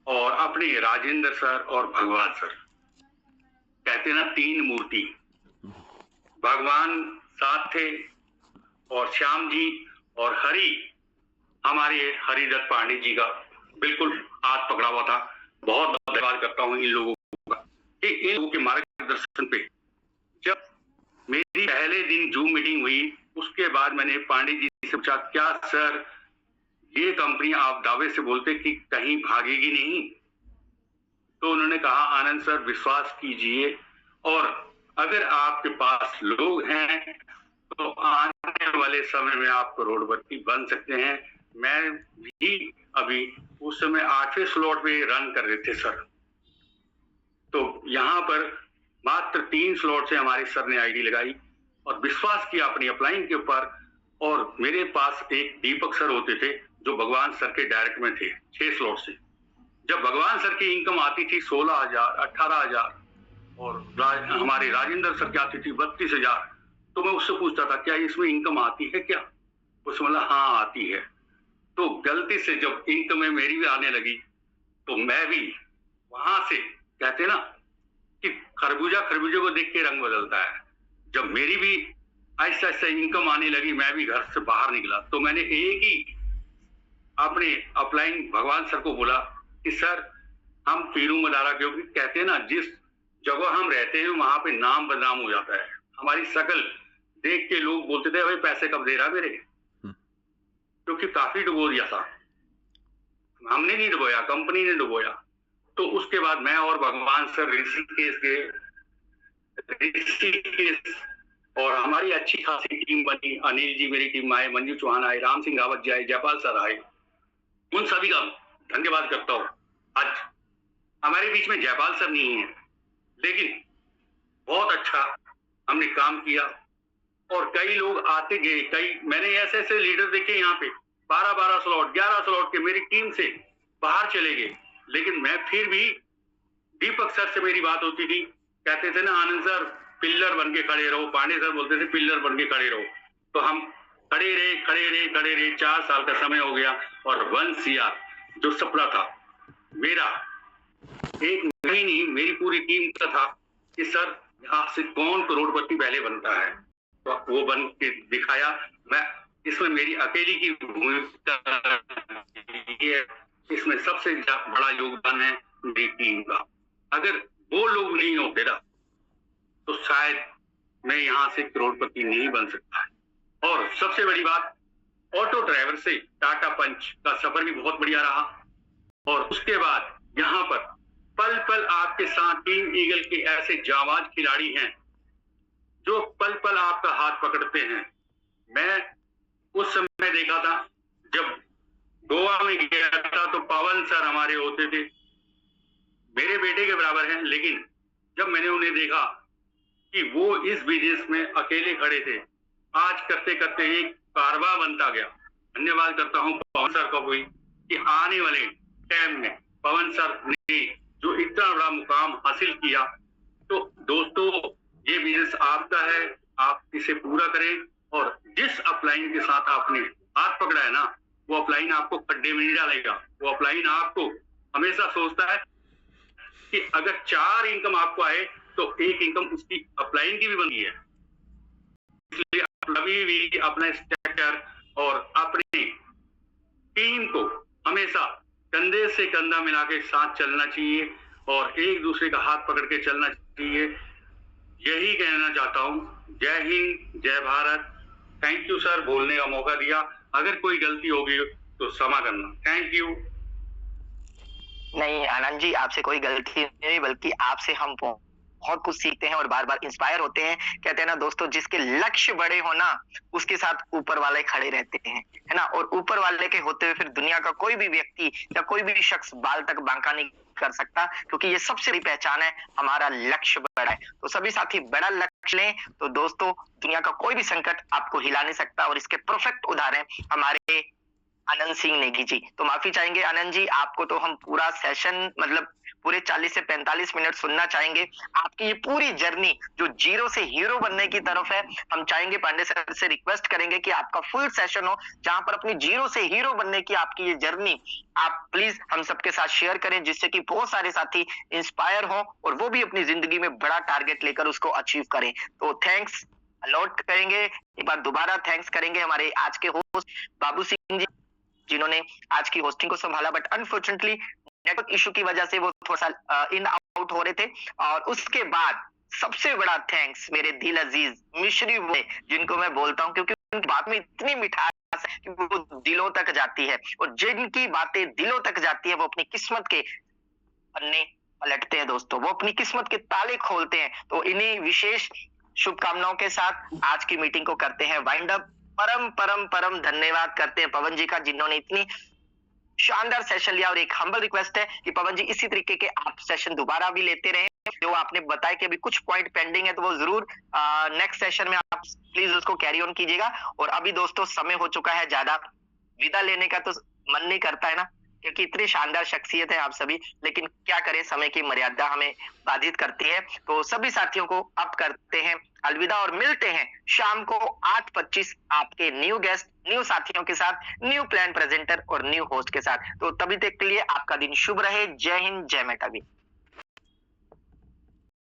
और अपने राजेंद्र सर और भगवान सर। कहते ना, तीन मूर्ति, भगवान साथ थे और श्याम जी और हरि, हमारे हरिदत्त पांडे जी का बिल्कुल हाथ पकड़ा हुआ था। बहुत धन्यवाद करता हूं इन लोगों का कि इन लोगों के मार्गदर्शन पे जब मेरी पहले दिन जूम मीटिंग हुई, उसके बाद मैंने पांडे जी से पूछा, क्या सर ये कंपनी आप दावे से बोलते कि कहीं भागेगी नहीं? तो उन्होंने कहा, आनंद सर विश्वास कीजिए, और अगर आपके पास लोग हैं तो आने वाले समय में आप करोड़पति बन सकते हैं। मैं भी अभी उस समय 8वें स्लॉट पे रन कर रहे थे सर, तो यहाँ पर मात्र 3 स्लॉट से हमारे सर ने आईडी लगाई और विश्वास किया अपनी अपलाइन के ऊपर। और मेरे पास एक दीपक सर होते थे जो भगवान सर के डायरेक्ट में थे 6 स्लॉट से। जब भगवान सर की इनकम आती थी 16,000, 18,000 और हमारे राजेंद्र सर की आती थी 32,000, तो मैं उससे पूछता था क्या इसमें इनकम आती है क्या? उसने बोला हाँ आती है। तो गलती से जब इनकम में मेरी भी आने लगी तो मैं भी वहां से, कहते ना कि खरबूजा को देख के रंग बदलता है, जब मेरी भी ऐसा ऐसा इनकम आने लगी, मैं भी घर से बाहर निकला। तो मैंने एक ही अपने अपलाइन भगवान सर को बोला कि सर हम पीरू मदारा, क्योंकि कहते हैं ना जिस जगह हम रहते हैं वहां पे नाम बदनाम हो जाता है। हमारी शक्ल देख के लोग बोलते थे भाई पैसे कब दे रहा मेरे, क्योंकि काफी डुबो दिया था। हमने नहीं डुबोया, कंपनी ने डुबोया। तो उसके बाद मैं और भगवान सर ऋषिकेश और हमारी अच्छी खासी टीम बनी। अनिल जी मेरी टीम आए, मंजू चौहान आए, राम सिंह रावत जी आए, जयपाल सर आए। उन सभी का धन्यवाद करता हूँ। आज हमारे बीच में जयपाल सर नहीं है, लेकिन बहुत अच्छा हमने काम किया और कई लोग आते गए, मैंने ऐसे ऐसे लीडर देखे यहाँ पे 12 स्लॉट 11 स्लॉट के मेरी टीम से बाहर चले गए, लेकिन मैं फिर भी दीपक सर से मेरी बात होती थी, कहते थे ना आनंद सर पिल्लर बन के खड़े रहो, पांडे सर बोलते थे पिल्लर बन के खड़े रहो, तो हम खड़े रहे 4 साल का समय हो गया और 1 CR जो सपना था मेरा, एक नहीं मेरी पूरी टीम का था कि सर यहाँ से कौन करोड़पति पहले बनता है, तो वो बन के दिखाया। मैं इसमें मेरी अकेली की भूमिका, इसमें सबसे बड़ा योगदान है मेरी टीम का। अगर वो लोग नहीं होते ना तो शायद मैं यहाँ से करोड़पति नहीं बन सकता है। और सबसे बड़ी बात, ऑटो ड्राइवर से टाटा पंच का सफर भी बहुत बढ़िया रहा, और उसके बाद यहाँ पर पल पल आपके साथ टीम ईगल के ऐसे जाबाज खिलाड़ी हैं जो पल पल आपका हाथ पकड़ते हैं। मैं उस समय देखा था जब गोवा में गया था तो पवन सर हमारे होते थे, मेरे बेटे के बराबर हैं, लेकिन जब मैंने उन्हें देखा कि वो इस बिजनेस में अकेले खड़े थे, आज करते करते एक कारवा बनता गया। धन्यवाद करता हूं पवन सर का भी कि आने वाले टाइम में पवन सर ने जो इतना बड़ा मुकाम हासिल किया। तो दोस्तों ये बिजनेस आपका है, आप इसे पूरा करें, और जिस अपलाइन के साथ आपने हाथ पकड़ा है ना, वो अपलाइन आपको खड्डे में नहीं डालेगा। वो अपलाइन आपको हमेशा सोचता है कि अगर 4 इनकम आपको आए तो 1 इनकम उसकी अपलाइन की भी बनती है। इसलिए कभी भी अपना स्ट्रक्चर और अपनी टीम को हमेशा कंधे से कंधा मिला के साथ चलना चाहिए और एक दूसरे का हाथ पकड़ के चलना चाहिए। यही कहना चाहता हूँ। जय हिंद, जय भारत। थैंक यू सर, बोलने का मौका दिया। अगर कोई गलती होगी तो क्षमा करना। Thank you. नहीं आनंद जी, आपसे कोई गलती नहीं, बल्कि आपसे हम बहुत कुछ सीखते हैं और बार बार इंस्पायर होते हैं। कहते हैं ना दोस्तों, जिसके लक्ष्य बड़े हो ना, उसके साथ ऊपर वाले खड़े रहते हैं, है ना। और ऊपर वाले के होते हुए फिर दुनिया का कोई भी व्यक्ति या कोई भी शख्स बाल तक बांका नहीं कर सकता, क्योंकि ये सबसे बड़ी पहचान है, हमारा लक्ष्य बड़ा है। तो सभी साथी बड़ा लक्ष्य लें तो दोस्तों दुनिया का कोई भी संकट आपको हिला नहीं सकता। और इसके परफेक्ट उदाहरण हमारे आनंद सिंह नेगी जी। तो माफी चाहेंगे आनंद जी, आपको तो हम पूरा सेशन मतलब पूरे 40 से 45 मिनट सुनना चाहेंगे। आपकी ये पूरी जर्नी जो 0 से हीरो बनने की तरफ है, हम चाहेंगे पांडे सर से रिक्वेस्ट करेंगे कि आपका फुल सेशन हो, जहां पर अपनी 0 से हीरो बनने की आपकी ये जर्नी आप प्लीज हम सबके साथ शेयर करें, जिससे कि बहुत सारे साथी इंस्पायर हो और वो भी अपनी जिंदगी में बड़ा टारगेट लेकर उसको अचीव करें। तो थैंक्स अलॉट करेंगे, एक बार दोबारा थैंक्स करेंगे हमारे आज के होस्ट बाबू सिंह जी, जिन्होंने आज की होस्टिंग को संभाला। बट अनफॉर्चुनेटली नेटवर्क इशू की वजह से वो थोड़ा सा इन आउट हो रहे थे। और उसके बाद सबसे बड़ा थैंक्स मेरे दिल अजीज मिश्री वो, जिनको मैं बोलता हूँ क्योंकि उनकी बात में इतनी मिठास है कि वो दिलों तक जाती है, और जिनकी बातें दिलों तक जाती है वो अपनी किस्मत के पन्ने पलटते हैं दोस्तों, वो अपनी किस्मत के ताले खोलते हैं। तो इन्हीं विशेष शुभकामनाओं के साथ आज की मीटिंग को करते हैं वाइंड अप। परम परम परम धन्यवाद करते हैं पवन जी का, जिन्होंने इतनी शानदार सेशन लिया। और एक हम्बल रिक्वेस्ट है कि पवन जी इसी तरीके के आप सेशन दोबारा भी लेते रहे। जो आपने बताया कि अभी कुछ पॉइंट पेंडिंग है, तो वो जरूर नेक्स्ट सेशन में आप प्लीज उसको कैरी ऑन कीजिएगा। और अभी दोस्तों समय हो चुका है, ज्यादा विदा लेने का तो मन नहीं करता है ना, क्योंकि इतनी शानदार शख्सियत है आप सभी, लेकिन क्या करें, समय की मर्यादा हमें बाधित करती है। तो सभी साथियों को अब करते हैं अलविदा और मिलते हैं शाम को 8:25 आपके न्यू गेस्ट, न्यू साथियों के साथ, न्यू प्लान प्रेजेंटर और न्यू होस्ट के साथ। तो तभी तक के लिए आपका दिन शुभ रहे। जय हिंद, जय मैटावी।